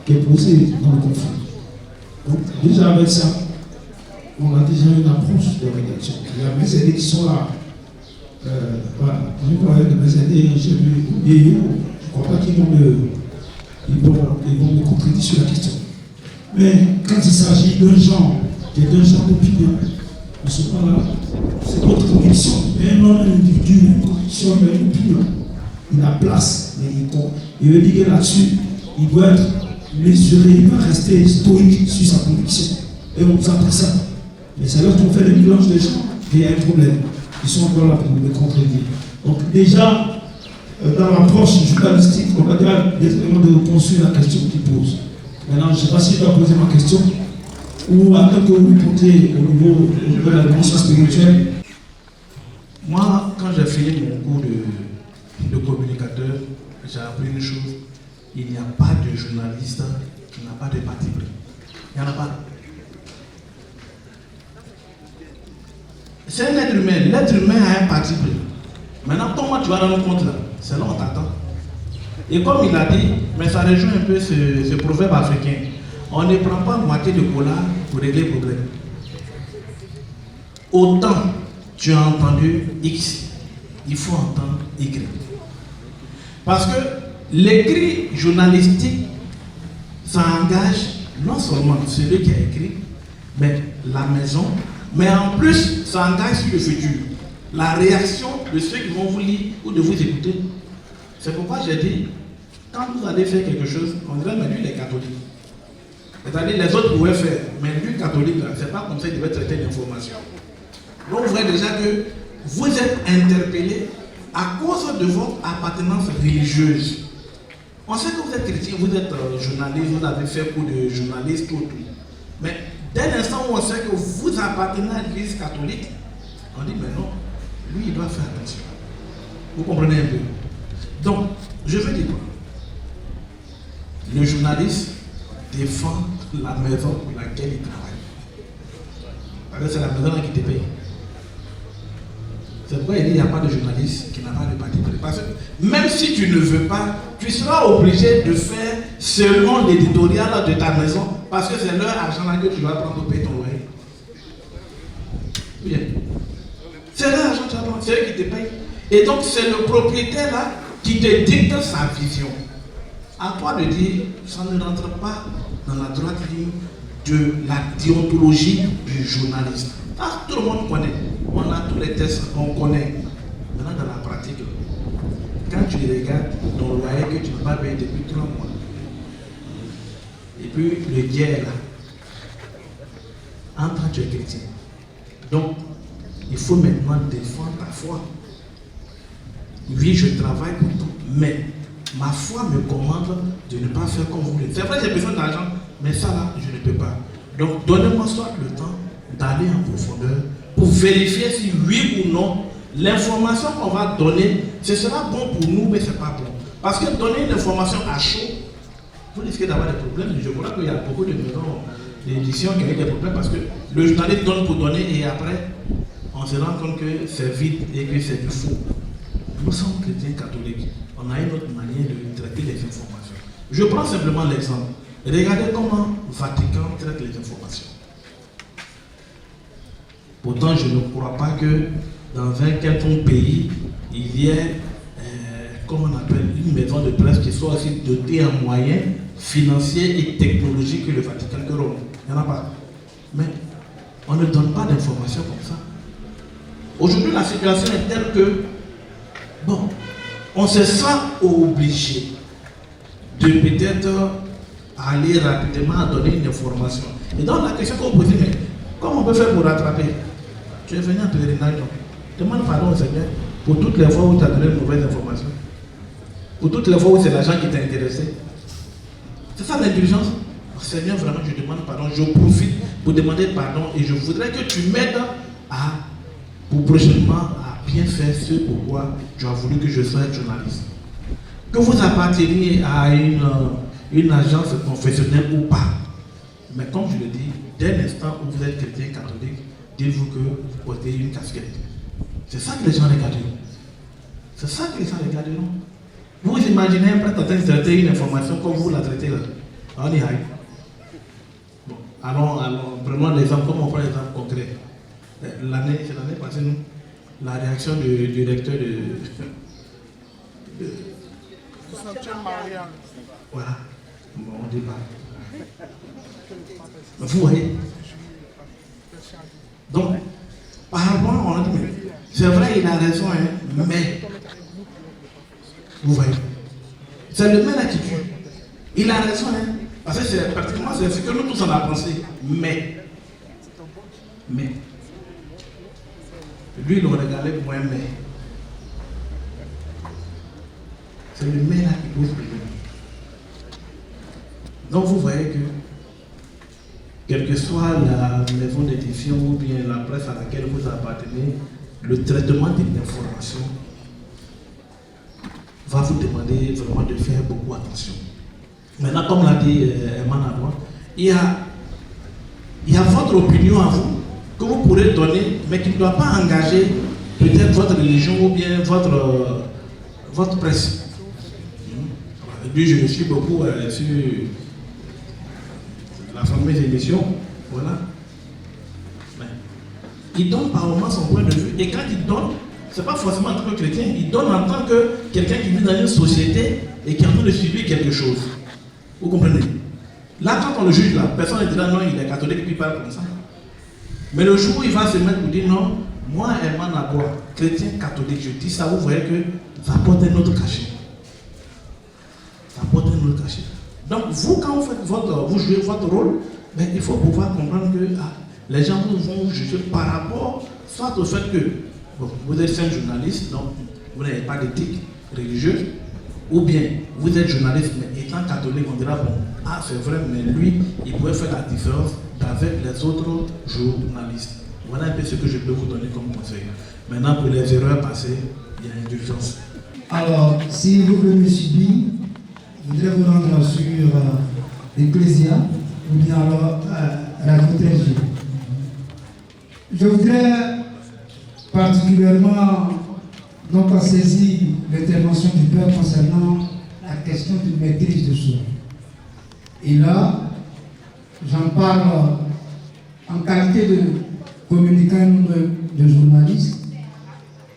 Speaker 20: qui est posée dans le conflit. Donc, déjà avec ça, on a déjà une approche de rédaction. Il y a mes aînés qui sont là. Voilà. Je vois mes aînés, j'ai vu des je ne crois pas qu'ils vont me contredire sur la question. Mais quand il s'agit d'un genre, qui est d'un genre d'opinion, on ne sait pas là. C'est votre conviction. Un homme, un individu, une conviction, une opinion. Il a place, mais il veut dire que là-dessus, il doit être mesuré, il va rester stoïque sur sa conviction. Et on nous apprend ça. Mais c'est là qu'on fait le mélange des gens qu'il y a un problème. Ils sont encore là pour me contredire. Donc déjà, dans l'approche journalistique, on va dire des éléments de réponse sur la question qu'il pose. Maintenant, je ne sais pas si je dois poser ma question ou attendre que vous répondez au niveau de la dimension spirituelle.
Speaker 19: Moi, quand j'ai fini mon cours de communicateur, j'ai appris une chose. Il n'y a pas de journaliste qui n'a pas de parti pris. Il n'y en a pas. C'est un être humain. L'être humain a un parti pris. Maintenant, comment tu vas rendre compte là? C'est là on t'attend. Et comme il a dit, mais ça rejoint un peu ce proverbe africain. On ne prend pas moitié de cola pour régler le problème. Autant tu as entendu X, il faut entendre Y. Parce que l'écrit journalistique, ça engage non seulement celui qui a écrit, mais la maison, mais en plus, ça engage sur le futur. La réaction de ceux qui vont vous lire ou de vous écouter. C'est pourquoi j'ai dit, quand vous allez faire quelque chose, on dirait, mais lui, il est catholique. C'est-à-dire, les autres pouvaient faire, mais lui, catholique, c'est pas comme ça qu'il devait traiter l'information. Donc, vous voyez déjà que vous êtes interpellé à cause de votre appartenance religieuse. On sait que vous êtes chrétien, vous êtes journaliste, vous avez fait cours de journaliste, tout. Mais dès l'instant où on sait que vous appartenez à l'église catholique, on dit, mais non, lui, il doit faire attention. Vous comprenez un peu? Donc, je veux dire quoi? Le journaliste défend la maison pour laquelle il travaille. Parce que c'est la maison qui te paye. C'est pourquoi il dit qu'il n'y a pas de journaliste qui n'a pas de parti pris. Parce que même si tu ne veux pas, tu seras obligé de faire selon l'éditorial de ta maison, parce que c'est leur argent là que tu vas prendre pour payer ton loyer. Bien. C'est leur argent que tu vas prendre, c'est eux qui te payent. Et donc c'est le propriétaire là qui te dicte sa vision. À toi de dire, ça ne rentre pas dans la droite ligne de la déontologie du journaliste. Ah, tout le monde connaît. On a tous les tests qu'on connaît. Maintenant, dans la pratique, quand tu regardes ton loyer que tu n'as pas payé depuis 3 mois, et puis le guerre là, entre tu es chrétien. Donc, il faut maintenant défendre ta foi. Oui, je travaille pour tout, mais ma foi me commande de ne pas faire comme vous voulez. C'est vrai, j'ai besoin d'argent, mais ça là, je ne peux pas. Donc, donnez-moi soit le temps d'aller en profondeur pour vérifier si oui ou non l'information qu'on va donner, ce sera bon pour nous, mais ce n'est pas bon. Parce que donner une information à chaud, vous risquez d'avoir des problèmes. Je crois qu'il y a beaucoup de maisons d'édition qui ont des problèmes parce que le journaliste donne pour donner et après, on se rend compte que c'est vide et que c'est du faux. Nous sommes chrétiens catholiques. On a une autre manière de traiter les informations. Je prends simplement l'exemple. Regardez comment Vatican traite les informations. Pourtant, je ne crois pas que dans un quelconque pays, il y ait, comment on appelle, une maison de presse qui soit aussi dotée en moyens financiers et technologiques que le Vatican de Rome. Il n'y en a pas. Mais on ne donne pas d'informations comme ça. Aujourd'hui, la situation est telle que, bon, on se sent obligé de peut-être aller rapidement donner une information. Et donc la question qu'on pose, mais comment on peut faire pour rattraper? Tu es venu en pèlerinage, donc demande pardon au Seigneur pour toutes les fois où tu as donné une mauvaise information. Pour toutes les fois où c'est l'argent qui t'a intéressé. C'est ça l'indulgence. Seigneur, vraiment, je demande pardon, je profite pour demander pardon et je voudrais que tu m'aides pour prochainement à bien faire ce pourquoi tu as voulu que je sois journaliste. Que vous apparteniez à une agence confessionnelle ou pas. Mais comme je le dis, dès l'instant où vous êtes chrétien catholique, dites-vous que vous portez une casquette. C'est ça que les gens regarderont. C'est ça que les gens regarderont. Vous imaginez un prêtre en train de traiter une information comme vous la traitez là. On y arrive. Bon, allons, prenons l'exemple, comme on prend l'exemple concret. C'est l'année passée, nous, la réaction du directeur de voilà. Bon, on débat. Vous voyez. Donc, par rapport, on a dit, c'est vrai, il a raison, hein, mais vous voyez. C'est le même attitude. Il a raison, hein, parce que c'est pratiquement ce que nous tous on a pensé. Mais, lui, il aurait regardé pour un mais. C'est le mais là qui pose problème. Donc vous voyez que, quelle que soit la maison d'édition ou bien la presse à laquelle vous appartenez, le traitement de l'information va vous demander vraiment de faire beaucoup attention. Maintenant, comme l'a dit Herman avant, il y a votre opinion à vous que vous pourrez donner, mais qui ne doit pas engager peut-être votre religion ou bien votre presse. Lui, je me suis beaucoup sur la fameuse émission, voilà. Mais il donne par moment son point de vue, et quand il donne, c'est pas forcément en tant que chrétien, il donne en tant que quelqu'un qui vit dans une société et qui est en train de subir quelque chose. Vous comprenez? Là, quand on le juge, la personne dira non, il est catholique, puis il parle comme ça. Mais le jour où il va se mettre pour dire non, moi, Herman Aboua, chrétien catholique, je dis ça, vous voyez que ça porte un autre cachet. Ça porte un autre cachet. Donc, vous, quand vous jouez votre rôle, ben, il faut pouvoir comprendre que les gens vont vous juger par rapport, soit au fait que bon, vous êtes un journaliste, donc vous n'avez pas d'éthique religieuse, ou bien vous êtes journaliste, mais étant catholique, on dira bon, c'est vrai, mais lui, il pourrait faire la différence avec les autres journalistes. Voilà un peu ce que je peux vous donner comme conseil. Maintenant, pour les erreurs passées, il y a une urgence.
Speaker 20: Alors, si vous voulez me subir, je voudrais vous rendre sur l'Ecclésia ou bien alors la Côte-G. Je voudrais particulièrement donc saisir l'intervention du Père concernant la question de maîtrise de soi. Et là, j'en parle en qualité de communicant de journaliste.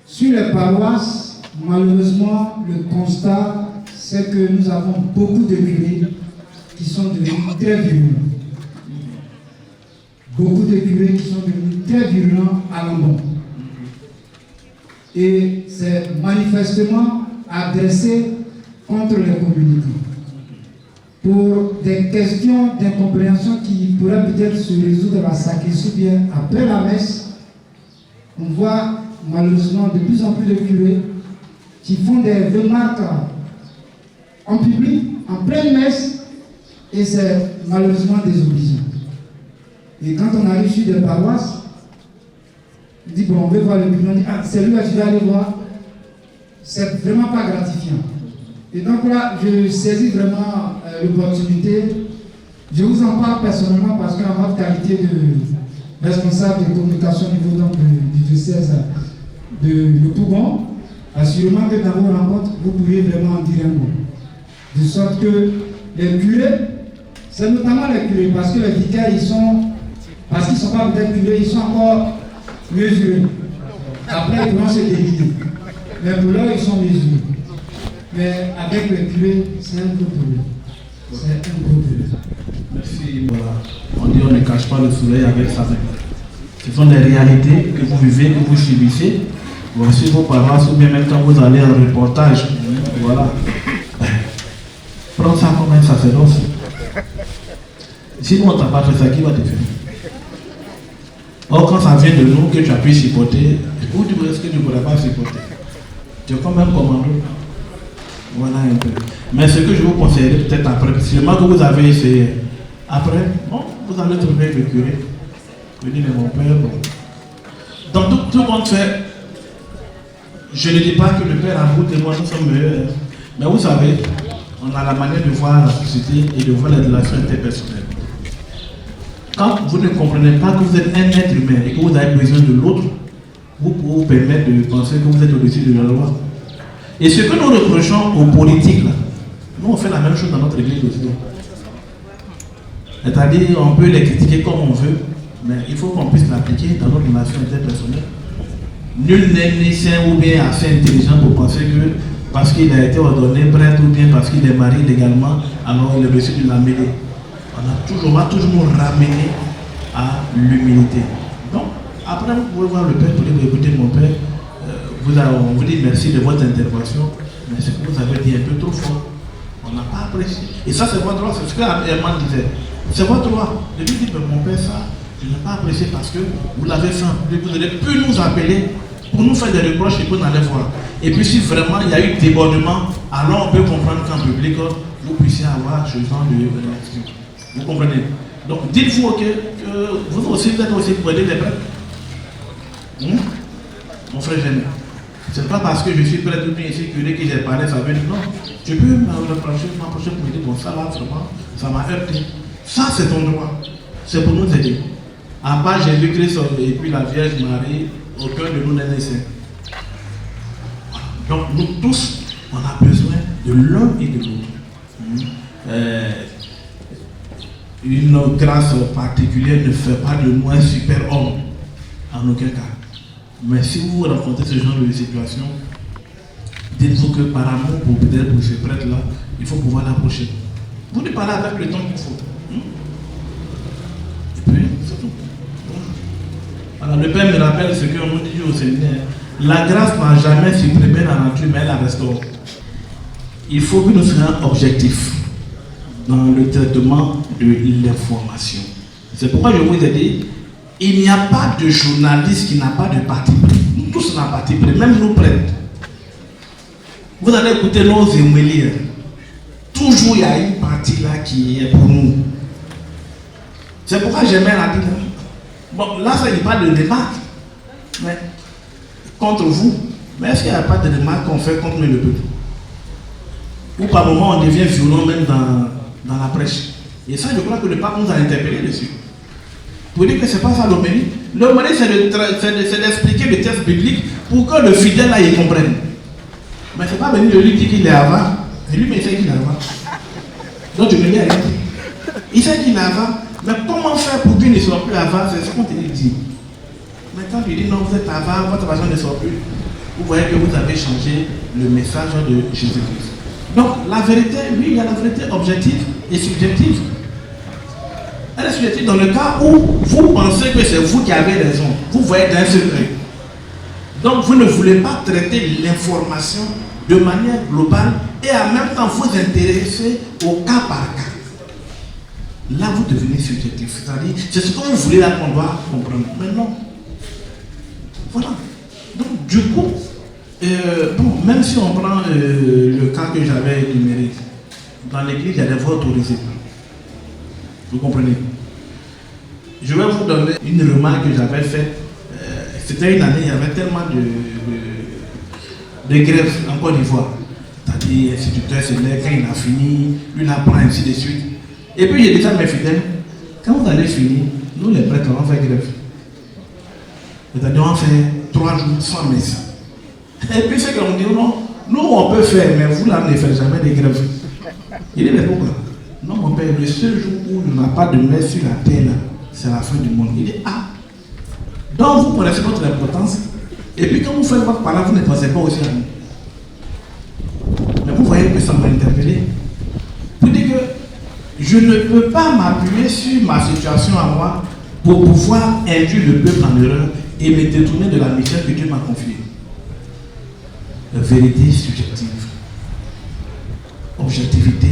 Speaker 20: Sur les paroisses, malheureusement, le constat, c'est que nous avons beaucoup de curés qui sont devenus très virulents. Beaucoup de curés qui sont devenus très virulents à l'embon. Et c'est manifestement adressé contre les communicants. Pour des questions d'incompréhension qui pourraient peut-être se résoudre à sacristie bien après la messe, on voit malheureusement de plus en plus de curés qui font des remarques en public, en pleine messe, et c'est malheureusement désobligeant. Et quand on arrive sur des paroisses, on dit bon, on veut voir le public, on dit c'est lui que tu vas aller voir, c'est vraiment pas gratifiant. Et donc là, je saisis vraiment l'opportunité. Je vous en parle personnellement parce qu'en votre qualité de responsable de communication au niveau donc, du diocèse de Pougon, assurément que dans vos rencontres, vous pourriez vraiment en dire un mot. De sorte que les curés, c'est notamment les curés, parce que les vicaires, parce qu'ils ne sont pas peut-être curés, ils sont encore mesurés. Après, ils vont se diviser. Mais pour l'heure, ils sont mesurés. Mais avec le curé, c'est un peu problème. C'est un peu problème.
Speaker 19: Merci. Voilà. On dit on ne cache pas le soleil avec sa main. Ce sont des réalités que vous vivez, que vous subissez. Voici vos paroisses, ou bien même quand vous allez en reportage. Voilà. Prends ça comme un sacerdoce. Sinon, on t'a pas fait ça, qui va te faire? Or, quand ça vient de nous, que tu as pu supporter, ou du est-ce que tu ne pourrais pas supporter? Tu es comme un commando. Voilà un peu. Mais ce que je vous conseillerais peut-être après, seulement que vous avez essayé. Après, bon, vous allez trouver le curé. Vous dites, mais mon père, bon. Donc tout le monde fait. Je ne dis pas que le père Amout et moi nous sommes meilleurs. Mais vous savez, on a la manière de voir la société et de voir les relations interpersonnelles. Quand vous ne comprenez pas que vous êtes un être humain et que vous avez besoin de l'autre, vous pouvez vous permettre de penser que vous êtes au-dessus de la loi. Et ce que nous reprochons aux politiques, là, nous on fait la même chose dans notre église aussi. C'est-à-dire, on peut les critiquer comme on veut, mais il faut qu'on puisse l'appliquer dans notre relation interpersonnelle. Nul n'est ni sain ou bien assez intelligent pour penser que parce qu'il a été ordonné prêtre ou bien parce qu'il est marié légalement, alors il est reçu de la mêlée. On va toujours nous ramener à l'humilité. Donc, après, vous pouvez voir le père pour dire, écoutez mon père, on vous dit merci de votre intervention, mais ce que vous avez dit un peu trop fort. On n'a pas apprécié. Et ça, c'est votre droit, c'est ce que Herman disait. C'est votre droit. De lui dire, mon père, ça, je n'ai pas apprécié parce que vous l'avez fait. Vous auriez pu nous appeler pour nous faire des reproches et qu'on allait voir. Et puis, si vraiment il y a eu débordement, alors on peut comprendre qu'en public, vous puissiez avoir ce genre de réaction. Vous comprenez? Donc, dites-vous que vous aussi, vous êtes aussi pour aider les prêtres. Mon frère Géné. Ce n'est pas parce que je suis prêtre ou bien ici curé que j'ai parlé, ça veut dire non. Tu peux m'approcher pour me dire, bon, ça là, vraiment, ça m'a heurté. Ça, c'est ton droit. C'est pour nous aider. À part Jésus-Christ et puis la Vierge Marie, aucun de nous n'est saint. Donc, nous tous, on a besoin de l'un et de l'autre. Une grâce particulière ne fait pas de nous un super homme, en aucun cas. Mais si vous rencontrez ce genre de situation, dites-vous que par amour pour peut-être pour ce prêtre-là, il faut pouvoir l'approcher. Vous lui parlez avec le temps qu'il faut. Et puis, c'est tout. Alors, le Père me rappelle ce qu'on nous dit au séminaire. La grâce n'a jamais supprimé la nature, mais elle la restaure. Il faut que nous soyons objectifs dans le traitement de l'information. C'est pourquoi je vous ai dit, il n'y a pas de journaliste qui n'a pas de parti pris. Nous tous on a parti pris, même nous prêtres. Vous allez écouter nos émouiliers. Toujours il y a une partie là qui est pour nous. C'est pourquoi j'aimais la Bible. Bon, là ça n'est pas de remarque. Mais contre vous. Mais est-ce qu'il n'y a pas de remarque qu'on fait contre le peuple? Ou par moment on devient violent même dans la prêche. Et ça, je crois que le pape nous a interpellé dessus. Pour dire que ce n'est pas ça l'homélie. L'homélie, c'est d'expliquer le texte biblique pour que le fidèle là, il comprenne. Mais ce n'est pas venu de lui dire qu'il est avant. Et lui, mais il sait qu'il est avant. Donc tu me dis rien. Il sait qu'il est avant. Mais comment faire pour qu'il ne soit plus avant? C'est ce qu'on te dit. Maintenant, tu dis non, vous êtes avant, votre façon ne sort plus. Vous voyez que vous avez changé le message de Jésus-Christ. Donc, la vérité, oui, il y a la vérité objective et subjective. Elle est subjective dans le cas où vous pensez que c'est vous qui avez raison. Vous voyez d'un seul œil. Donc, vous ne voulez pas traiter l'information de manière globale et en même temps vous intéresser au cas par cas. Là, vous devenez subjectif. C'est-à-dire, c'est ce que vous voulez là qu'on doit comprendre. Mais non. Voilà. Donc, du coup, bon, même si on prend le cas que j'avais énuméré, dans l'église, il y a des voix autorisées. Vous comprenez? Je vais vous donner une remarque que j'avais faite. C'était une année, il y avait tellement de grèves en Côte d'Ivoire. C'est-à-dire, l'instituteur, c'est là, quand il a fini, lui l'apprend, ainsi de suite. Et puis, j'ai dit à mes fidèles, quand vous allez finir, nous les prêtres, on va faire grève. C'est-à-dire, on va faire 3 jours sans messe. Et puis, c'est qu'on dit, non, nous, on peut faire, mais vous, là, ne faites jamais des grèves. Il dit, mais pourquoi? Non, mon père, le seul jour où il n'y a pas de messe sur la terre, c'est la fin du monde. Il dit, ah. Donc vous connaissez votre importance. Et puis quand vous faites votre parole, vous ne pensez pas aussi à nous. Mais vous voyez que ça m'a interpellé. Vous dites que je ne peux pas m'appuyer sur ma situation à moi pour pouvoir induire le peuple en erreur et me détourner de la mission que Dieu m'a confiée. La vérité subjective. Objectivité.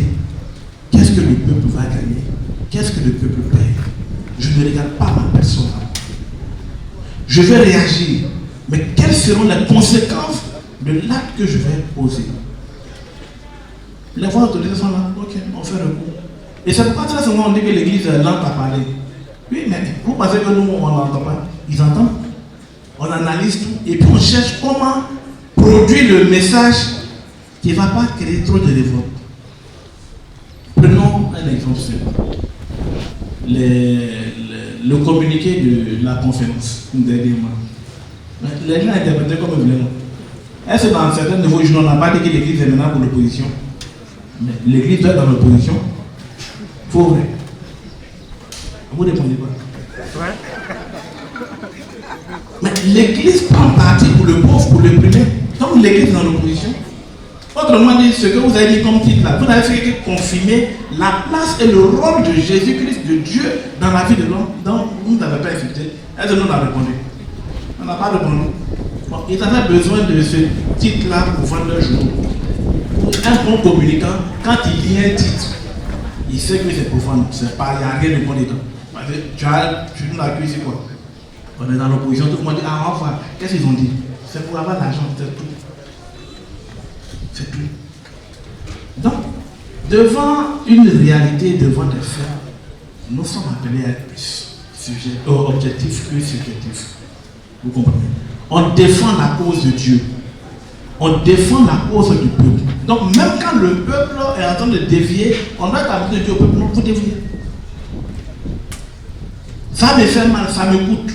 Speaker 19: Qu'est-ce que le peuple va gagner? Qu'est-ce que le peuple paye? Je ne regarde pas ma personne. Je vais réagir. Mais quelles seront les conséquences de l'acte que je vais poser? Les voix autorisées sont là. Ok, on fait le coup. Et c'est pourquoi très souvent on dit que l'église est lente à parler. Oui, mais vous pensez que nous, on n'entend pas? Ils entendent. On analyse tout. Et puis on cherche comment produire le message qui ne va pas créer trop de révolte. Prenons un exemple simple. Le communiqué de la conférence, dernièrement. Les gens interprétaient comme ils voulaient. Est-ce que dans certains niveaux, on n'a pas dit que l'église est maintenant pour l'opposition? Mais l'église doit être dans l'opposition. Faut vrai. Vous ne répondez pas. Mais l'église prend parti pour le pauvre, pour le privé. Donc l'église est dans l'opposition. Autrement dit, ce que vous avez dit comme titre là, vous n'avez fait que confirmer la place et le rôle de Jésus-Christ, de Dieu, dans la vie de l'homme. Donc vous n'avez pas accepté. Est-ce que nous on a répondu? On n'a pas répondu. Bon, ils avaient besoin de ce titre-là pour vendre leur journaux. Un bon communicant, quand il lit un titre, il sait que c'est profane. Il n'y a rien de bon dedans. Parce que tu nous accuses quoi? On est dans l'opposition, tout le monde dit, ah, on va voir. Qu'est-ce qu'ils ont dit? C'est pour avoir l'argent, c'est tout. C'est tout. Donc, devant une réalité, devant des faits, nous sommes appelés à être plus objectifs que subjectifs. Vous comprenez? On défend la cause de Dieu. On défend la cause du peuple. Donc, même quand le peuple est en train de dévier, on doit être habitué de dire au peuple, non, vous déviez. Ça me fait mal, ça me coûte.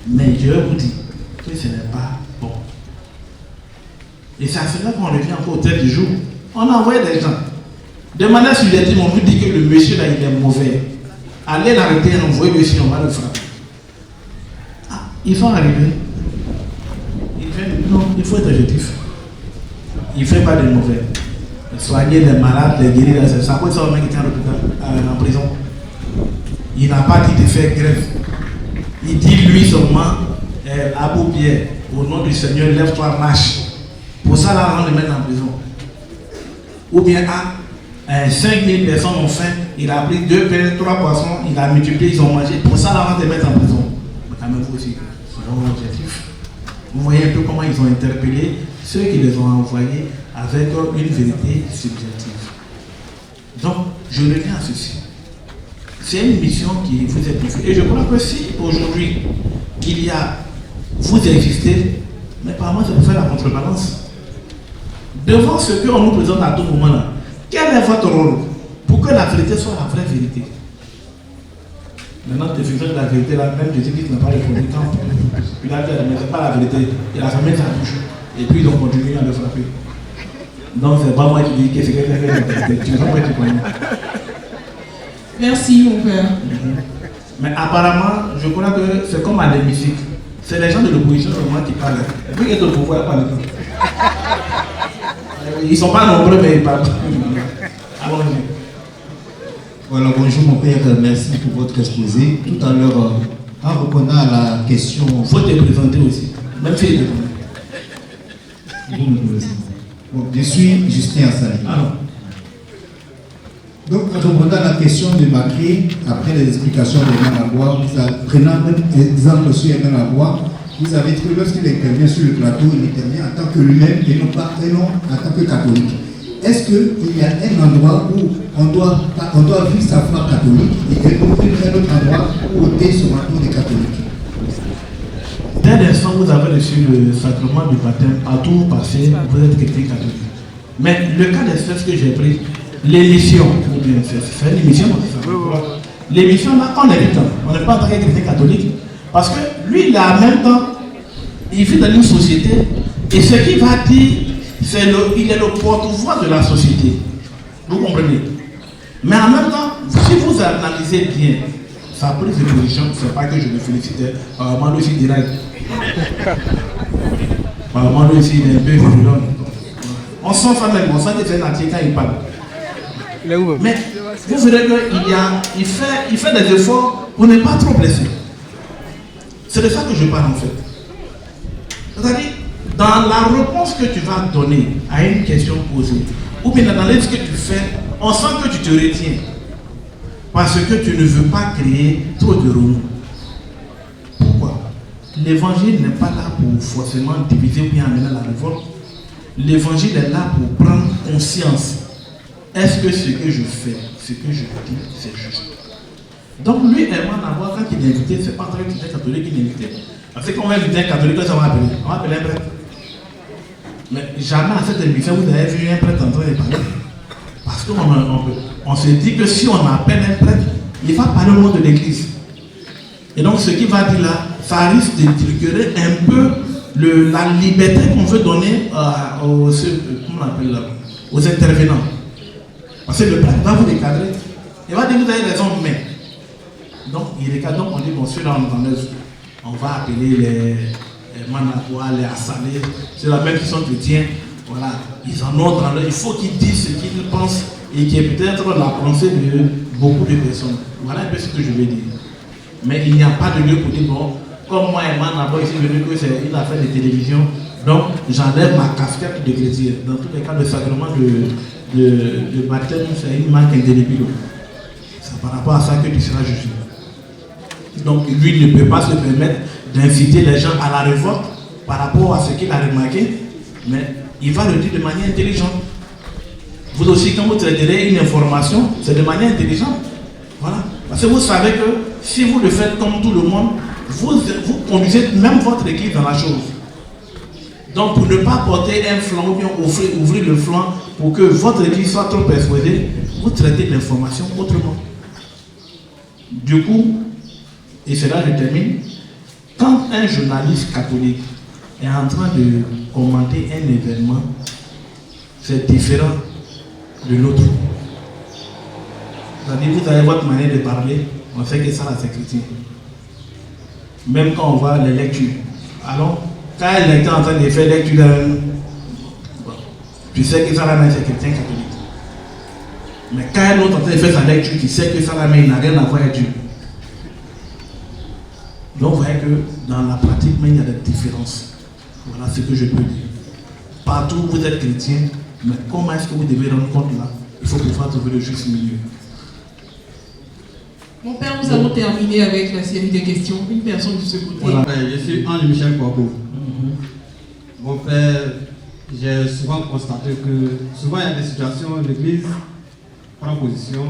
Speaker 19: Mais je vous dis que ce n'est pas bon. Et c'est à cela qu'on revient encore au tel du jour. On envoie des gens. De manière subjective, on vous dit que le monsieur là, il est mauvais. Allez l'arrêter, envoyez-le ici, on va le frapper. Ah, ils sont arrivés. Non, il faut être objectif. Il ne fait pas de mauvais. Soigner les malades, les guérir, c'est ça. Pourquoi ça, un mec qui est en prison? Il n'a pas dit de faire grève. Il dit lui seulement, Abou Pierre, au nom du Seigneur, lève-toi, marche. Pour ça, là, on le met en prison. Ou bien, 5000 personnes ont faim, il a pris 2 pains, 3 poissons, il a multiplié, ils ont mangé. Pour ça, là, on les met en prison. Mais quand même, vous aussi, soyons objectifs. Vous voyez un peu comment ils ont interpellé ceux qui les ont envoyés avec une vérité subjective. Donc, je reviens à ceci. C'est une mission qui vous est confiée. Et je crois que si aujourd'hui, vous existez, mais par moi, c'est pour faire la contrebalance. Devant ce qu'on nous présente à tout moment là, quel est votre rôle pour que la vérité soit la vraie vérité? Maintenant, définition de la vérité, là, même Jésus-Christ n'a pas répondu quand il a dit, mais ce n'est pas la vérité. Il a fermé sa bouche. Et puis, ils ont continué à le frapper. Donc, c'est pas moi qui dis que c'est quelqu'un qui a la vérité. Tu ne sais pas, tu connais.
Speaker 16: Merci, mon père.
Speaker 19: Mais apparemment, je crois que c'est comme à l'hémicycle. C'est les gens de l'opposition vraiment qui parlent. Et puis, il y a de pouvoir parler. Ils ne sont pas nombreux, mais ils parlent. Allons-y.
Speaker 21: Voilà, bonjour mon père, merci pour votre exposé. Tout à l'heure, en répondant à la question...
Speaker 19: Il faut te présenter aussi, même si il
Speaker 21: bon, je suis Justin Assali. Donc, en répondant à la question de Macri, après les explications d'Herman Labois, prenant un exemple sur Herman Labois, vous avez trouvé lorsqu'il intervient sur le plateau, il intervient en tant que lui-même et non en tant que catholique. Est-ce qu'il y a un endroit où on doit vivre sa foi catholique et un autre endroit où on est son manteau de catholique?
Speaker 19: Dès l'instant où vous avez reçu le sacrement du baptême, partout où vous passez, vous êtes quelqu'un catholique. Mais le cas d'espèce que j'ai pris, l'émission, c'est l'émission, l'émission là, on est temps. On n'est pas en tant que chrétien catholique. Parce que lui, il a en même temps, il vit dans une société, et ce qu'il va dire, il est le porte-voix de la société. Vous comprenez? Mais en même temps, si vous analysez bien, sa prise de position, c'est pas que je le félicitais. Apparemment, lui aussi direct. Apparemment, lui aussi il est un peu virulent. On sent ça même, on sent que c'est un entier quand il parle. Mais vous verrez qu'il fait des efforts pour ne pas trop blesser. C'est de ça que je parle en fait. C'est-à-dire, dans la réponse que tu vas donner à une question posée, ou bien dans ce que tu fais, on sent que tu te retiens. Parce que tu ne veux pas créer trop de remous. Pourquoi? L'évangile n'est pas là pour forcément diviser ou bien amener la révolte. L'évangile est là pour prendre conscience. Est-ce que ce que je fais, ce que je dis, c'est juste? Donc lui, Herman Aboua, quand il est invité, ce n'est pas très catholique qu'il est invité. Parce qu'on va inviter un catholique, ça va appeler. On va appeler un prêtre. Mais jamais à cette émission, vous avez vu un prêtre en train de parler. Parce qu'on se dit que si on appelle un prêtre, il va parler au nom de l'église. Et donc ce qu'il va dire là, ça risque de détériorer un peu la liberté qu'on veut donner aux intervenants. Parce que le prêtre va vous décadrer. Il va dire vous avez raison, mais. Donc il décadre, donc on dit bon, ceux-là on va appeler les Manaboua, les Assalés, c'est la même qui sont chrétiens. Voilà, ils en ont dans leur. Il faut qu'ils disent ce qu'ils pensent et qui est peut-être la pensée de beaucoup de personnes. Voilà un peu ce que je veux dire. Mais il n'y a pas de lieu pour dire bon, comme moi, Herman Aboua, ici venu que c'est une affaire de télévision, donc j'enlève ma casquette de chrétien. Dans tous les cas, le sacrement de baptême, c'est une marque indélébile. C'est par rapport à ça que tu seras jugé. Donc lui ne peut pas se permettre d'inciter les gens à la révolte par rapport à ce qu'il a remarqué, mais il va le dire de manière intelligente. Vous aussi, quand vous traiterez une information, c'est de manière intelligente. Voilà. Parce que vous savez que si vous le faites comme tout le monde, vous conduisez même votre équipe dans la chose. Donc pour ne pas porter un flanc ou bien ouvrir le flanc pour que votre équipe soit trop persuadée, vous traitez l'information autrement. Du coup, et c'est là que je termine, quand un journaliste catholique est en train de commenter un événement, c'est différent de l'autre. C'est-à-dire, vous avez votre manière de parler, on sait que ça là c'est chrétien. Même quand on voit les lectures. Alors, quand un lecteur est en train de faire lecture, tu sais que ça là c'est chrétien catholique. Mais quand un autre est en train de faire sa lecture, tu sais que ça là il n'a rien à voir avec Dieu. Donc vous voyez que dans la pratique, il y a des différences. Voilà ce que je peux dire. Partout où vous êtes chrétien, mais comment est-ce que vous devez rendre compte là? Il faut pouvoir trouver le juste milieu.
Speaker 16: Mon père, nous avons terminé avec la série de questions. Une personne de ce côté.
Speaker 1: Voilà, je suis Henri-Michel Corbeau. Mon père, j'ai souvent constaté que souvent il y a des situations où l'église prend position,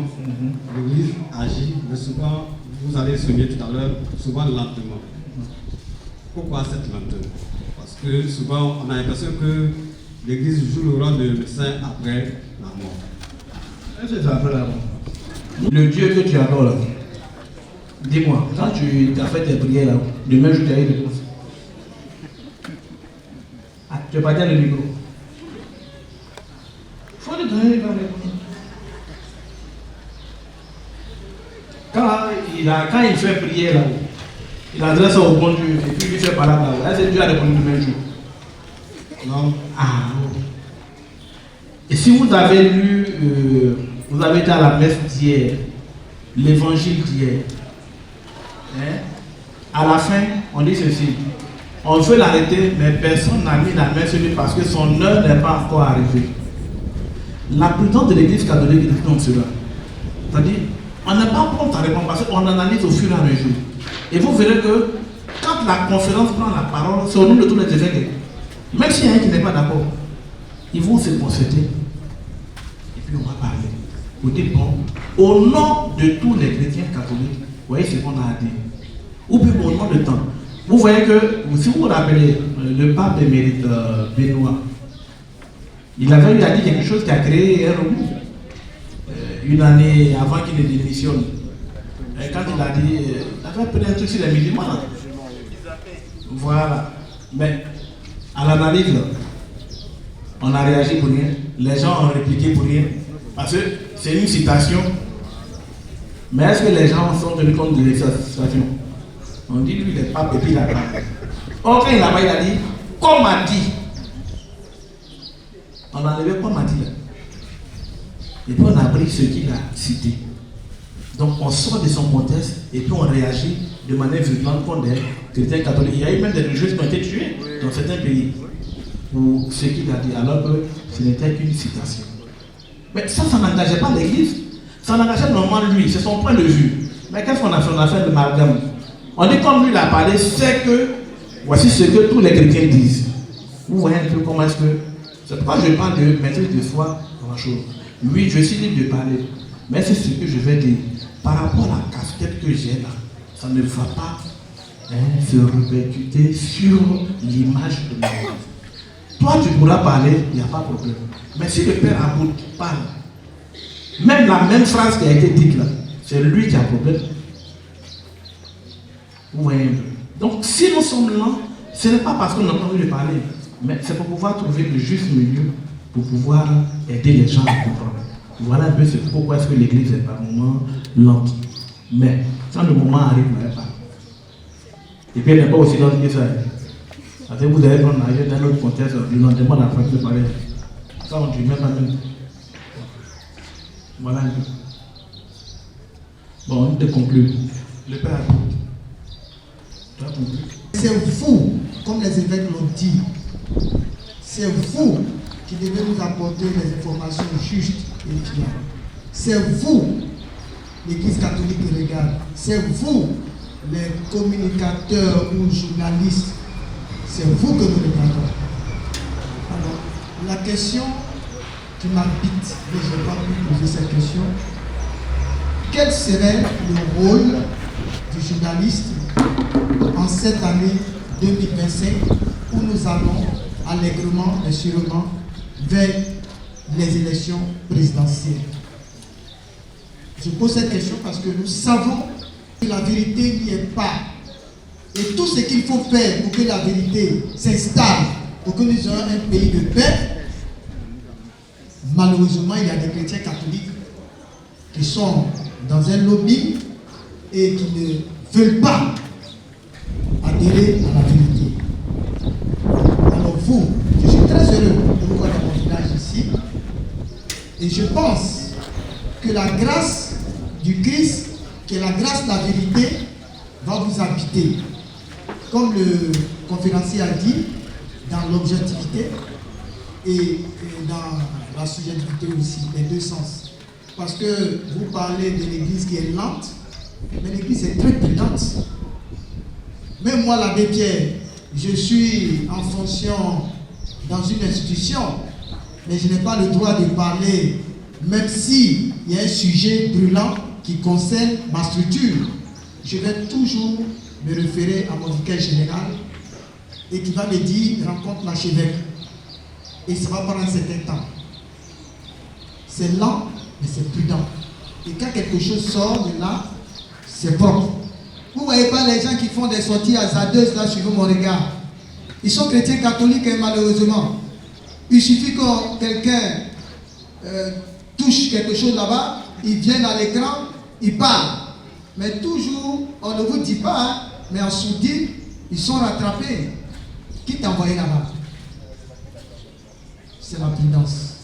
Speaker 1: l'église agit, mais souvent, vous allez souligner tout à l'heure, souvent lentement. Pourquoi cette lenteur? Parce que souvent on a l'impression que l'église joue le rôle de médecin après la mort.
Speaker 19: C'est après la mort. Le Dieu que tu adores là, dis-moi, quand tu as fait tes prières là, demain je t'ai eu réponse. Ah, tu n'as pas dit le micro. Il faut lui donner les réponses. Quand il fait prière là, il adresse au bon Dieu et puis il fait parler là. Est-ce que Dieu a répondu le même jour? Non. Ah non. Et si vous avez lu, vous avez été à la messe d'hier, l'évangile d'hier, hein, à la fin, on dit ceci. On veut l'arrêter, mais personne n'a mis la main sur lui parce que son heure n'est pas encore arrivée. La prudence de l'église catholique est comme cela. C'est-à-dire, on n'est pas prompt à répondre parce qu'on analyse au fur et à mesure. Et vous verrez que quand la conférence prend la parole, c'est au nom de tous les évêques. Même s'il y a un qui n'est pas d'accord, ils vont se concerter. Et puis on va parler. Vous dites, bon, au nom de tous les chrétiens catholiques, vous voyez ce qu'on a à dire. Ou bien au nom de temps. Vous voyez que, si vous vous rappelez, le pape émérite Benoît, il avait eu à dire quelque chose qui a créé un remous. Une année avant qu'il ne démissionne. Et quand il a dit, il avait pris un truc sur les musulmans. Voilà. Mais à l'analyse, on a réagi pour rien. Les gens ont répliqué pour rien. Parce que c'est une citation. Mais est-ce que les gens sont tenus compte de sa situation? On dit lui, il est pape et puis il a pas. Or, quand il a dit, comme a dit. On a enlevé comme a dit là. Et puis on a pris ce qu'il a cité. Donc on sort de son contexte et puis on réagit de manière violente contre des chrétiens catholiques. Il y a eu même des religieux qui ont été tués dans certains pays pour ce qu'il a dit, alors que ce n'était qu'une citation. Mais ça n'engageait pas l'Église. Ça n'engageait normalement lui, c'est son point de vue. Mais qu'est-ce qu'on a fait? On a fait le amalgame. On dit comme lui il a parlé, c'est que voici ce que tous les chrétiens disent. Vous voyez un peu comment est-ce que... C'est pourquoi je parle de maîtrise de foi dans la chose. Oui, je suis libre de parler, mais c'est ce que je vais dire. Par rapport à la casquette que j'ai là, ça ne va pas se répercuter sur l'image de ma vie. Toi, tu pourras parler, il n'y a pas de problème. Mais si le père Aboud parle, même la même phrase qui a été dite là, c'est lui qui a un problème. Vous voyez. Donc, si nous sommes là, ce n'est pas parce qu'on n'a pas envie de parler, mais c'est pour pouvoir trouver le juste milieu, pour pouvoir aider les gens à comprendre. Voilà un peu pourquoi est-ce que l'Église est par moments lente. Mais quand le moment arrive, elle parle. Et puis elle n'est pas aussi lente que ça. Parce que vous allez prendre ailleurs dans notre contexte, le lendemain, la France de parler. Ça, on ne dit même pas même. Voilà un peu. Bon, on te conclut. Le Père a conclu.
Speaker 18: C'est vous, comme les évêques l'ont dit, c'est vous qui devez nous apporter les informations justes et équilibrées. C'est vous, l'Église catholique qui regarde. C'est vous, les communicateurs ou journalistes. C'est vous que nous regardons. Alors, la question qui m'habite, mais je n'ai pas pu poser cette question, quel serait le rôle du journaliste en cette année 2025 où nous allons allègrement et sûrement vers les élections présidentielles? Je pose cette question parce que nous savons que la vérité n'y est pas. Et tout ce qu'il faut faire pour que la vérité s'installe, pour que nous ayons un pays de paix, malheureusement, il y a des chrétiens catholiques qui sont dans un lobby et qui ne veulent pas adhérer à la vérité. Alors vous, je suis très heureux de vous voir dans mon village ici et je pense que la grâce du Christ, qui est la grâce de la vérité, va vous habiter. Comme le conférencier a dit, dans l'objectivité et dans la subjectivité aussi, les deux sens. Parce que vous parlez de l'Église qui est lente, mais l'Église est très prudente. Même moi, l'abbé Pierre, je suis en fonction dans une institution, mais je n'ai pas le droit de parler, même s'il y a un sujet brûlant qui concerne ma structure. Je vais toujours me référer à mon vicaire général et qui va me dire rencontre l'archevêque. Et ça va prendre un certain temps. C'est lent, mais c'est prudent. Et quand quelque chose sort de là, c'est propre. Vous ne voyez pas les gens qui font des sorties hasardeuses là, suivant mon regard. Ils sont chrétiens catholiques, hein, malheureusement. Il suffit que quelqu'un touche quelque chose là-bas, ils viennent à l'écran, ils parlent. Mais toujours, on ne vous dit pas, hein, mais en sourdine, ils sont rattrapés. Qui t'a envoyé là-bas? C'est la prudence.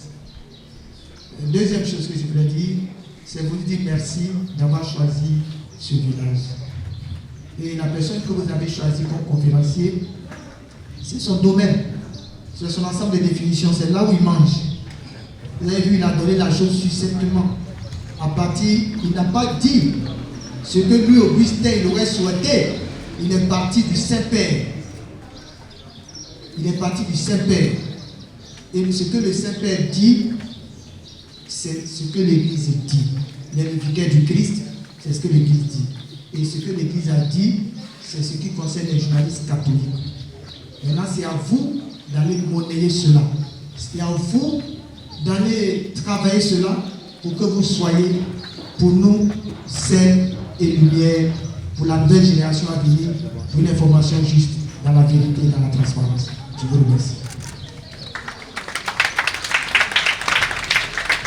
Speaker 18: La deuxième chose que je voulais dire, c'est vous dire merci d'avoir choisi ce village. Et la personne que vous avez choisie comme conférencier, c'est son domaine, c'est son ensemble de définitions, c'est là où il mange. Vous avez vu, il a donné la chose succinctement. À partir, il n'a pas dit ce que lui, Augustin, il aurait souhaité. Il est parti du Saint-Père. Il est parti du Saint-Père. Et ce que le Saint-Père dit, c'est ce que l'Église dit. Il est le vicaire du Christ, c'est ce que l'Église dit. Et ce que l'Église a dit, c'est ce qui concerne les journalistes catholiques. Maintenant, c'est à vous d'aller monnayer cela. C'est à vous d'aller travailler cela pour que vous soyez, pour nous, sel et lumière, pour la nouvelle génération à venir, pour une information juste, dans la vérité et dans la transparence. Je vous remercie.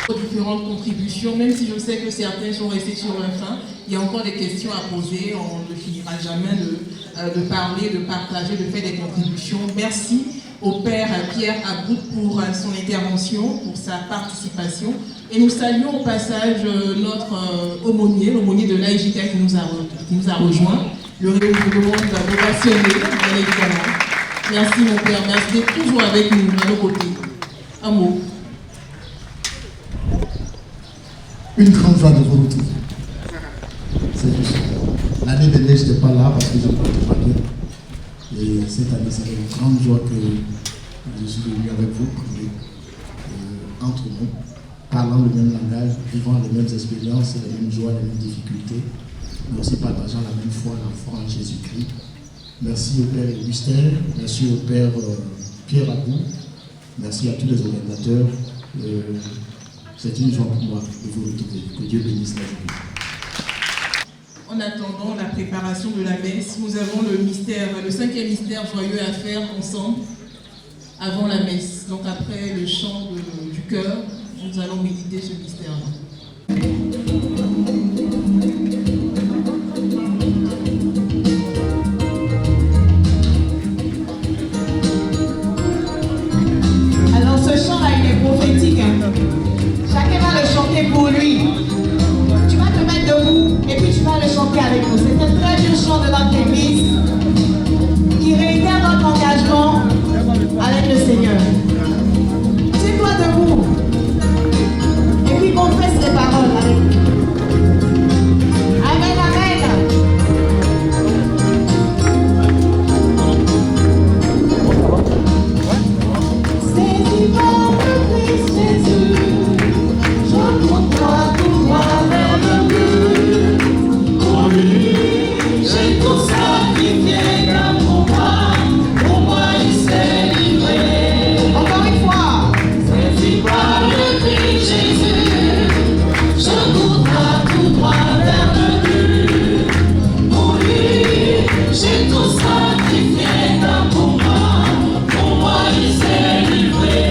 Speaker 16: Différentes contributions, même si je sais que certains sont restés sur leur faim, il y a encore des questions à poser, on ne finira jamais de parler, de partager, de faire des contributions. Merci au Père Pierre Aboud pour son intervention, pour sa participation. Et nous saluons au passage notre aumônier, l'aumônier de l'AIJK qui nous a rejoint, le Réunion de monde passionné, bien évidemment. Merci mon Père, merci d'être toujours avec nous, à nos côtés. Un mot.
Speaker 18: Une grande joie de vous retrouver. C'est juste. L'année dernière, je n'étais pas là parce que je ne portais pas bien. Et cette année, c'est une grande joie que je suis venu avec vous, entre nous, parlant le même langage, vivant les mêmes expériences, les mêmes joies, les mêmes difficultés, mais aussi partageant la même foi, la foi en Jésus-Christ. Merci au Père Augustin, merci au Père Pierre Aboud, merci à tous les organisateurs. C'est une joie pour moi de vous retrouver. Que Dieu bénisse la journée.
Speaker 16: En attendant la préparation de la messe, nous avons le mystère, le 5e mystère joyeux à faire ensemble avant la messe. Donc après le chant du cœur, nous allons méditer ce mystère-là.
Speaker 3: Alors ce chant-là, il est prophétique. Chacun va le chanter pour lui. Tu vas te mettre debout et puis tu vas le chanter avec nous. C'est un très vieux chant de notre église qui réitère notre engagement avec le Seigneur. Tiens-toi debout et puis confesse les paroles avec nous. Amen, amen. Saisi par le Christ Jésus, je conduis tout droit vers le but. Pour lui, j'ai tout sacrifié comme pour moi il s'est livré. Encore une fois. Saisi par le Christ Jésus, je conduis tout droit vers le but. Pour lui, j'ai tout sacrifié comme pour moi il s'est livré.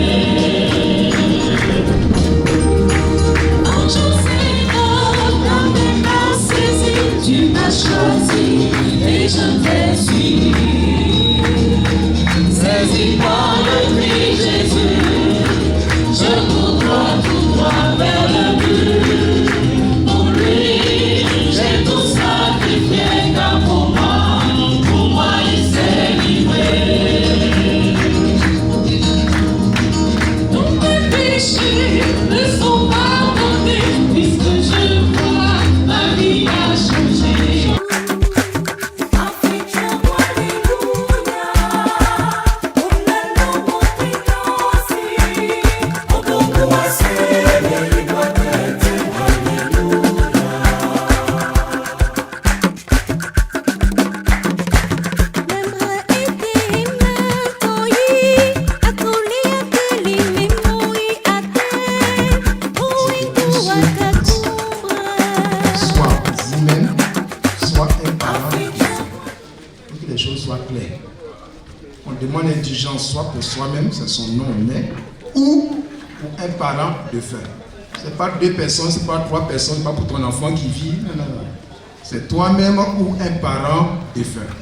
Speaker 3: Un jour Seigneur, dans mes mains saisies, tu m'as choisi et je t'ai suivi. Saisi par le Christ Jésus, je cours tout droit vers le but. Pour lui, j'ai tout sacrifié car pour moi il s'est livré. Tous mes péchés me sont pardonnés, puisque je vois ma vie a changé.
Speaker 18: Soit vous-même, soit un parent, pour que les choses soient claires. On demande indulgence soit pour soi-même, c'est son nom, mais ou pour un parent de faire. Ce n'est pas 2 personnes, ce n'est pas 3 personnes, ce n'est pas pour ton enfant qui vit. Non, non, non. C'est toi-même ou un parent de faire.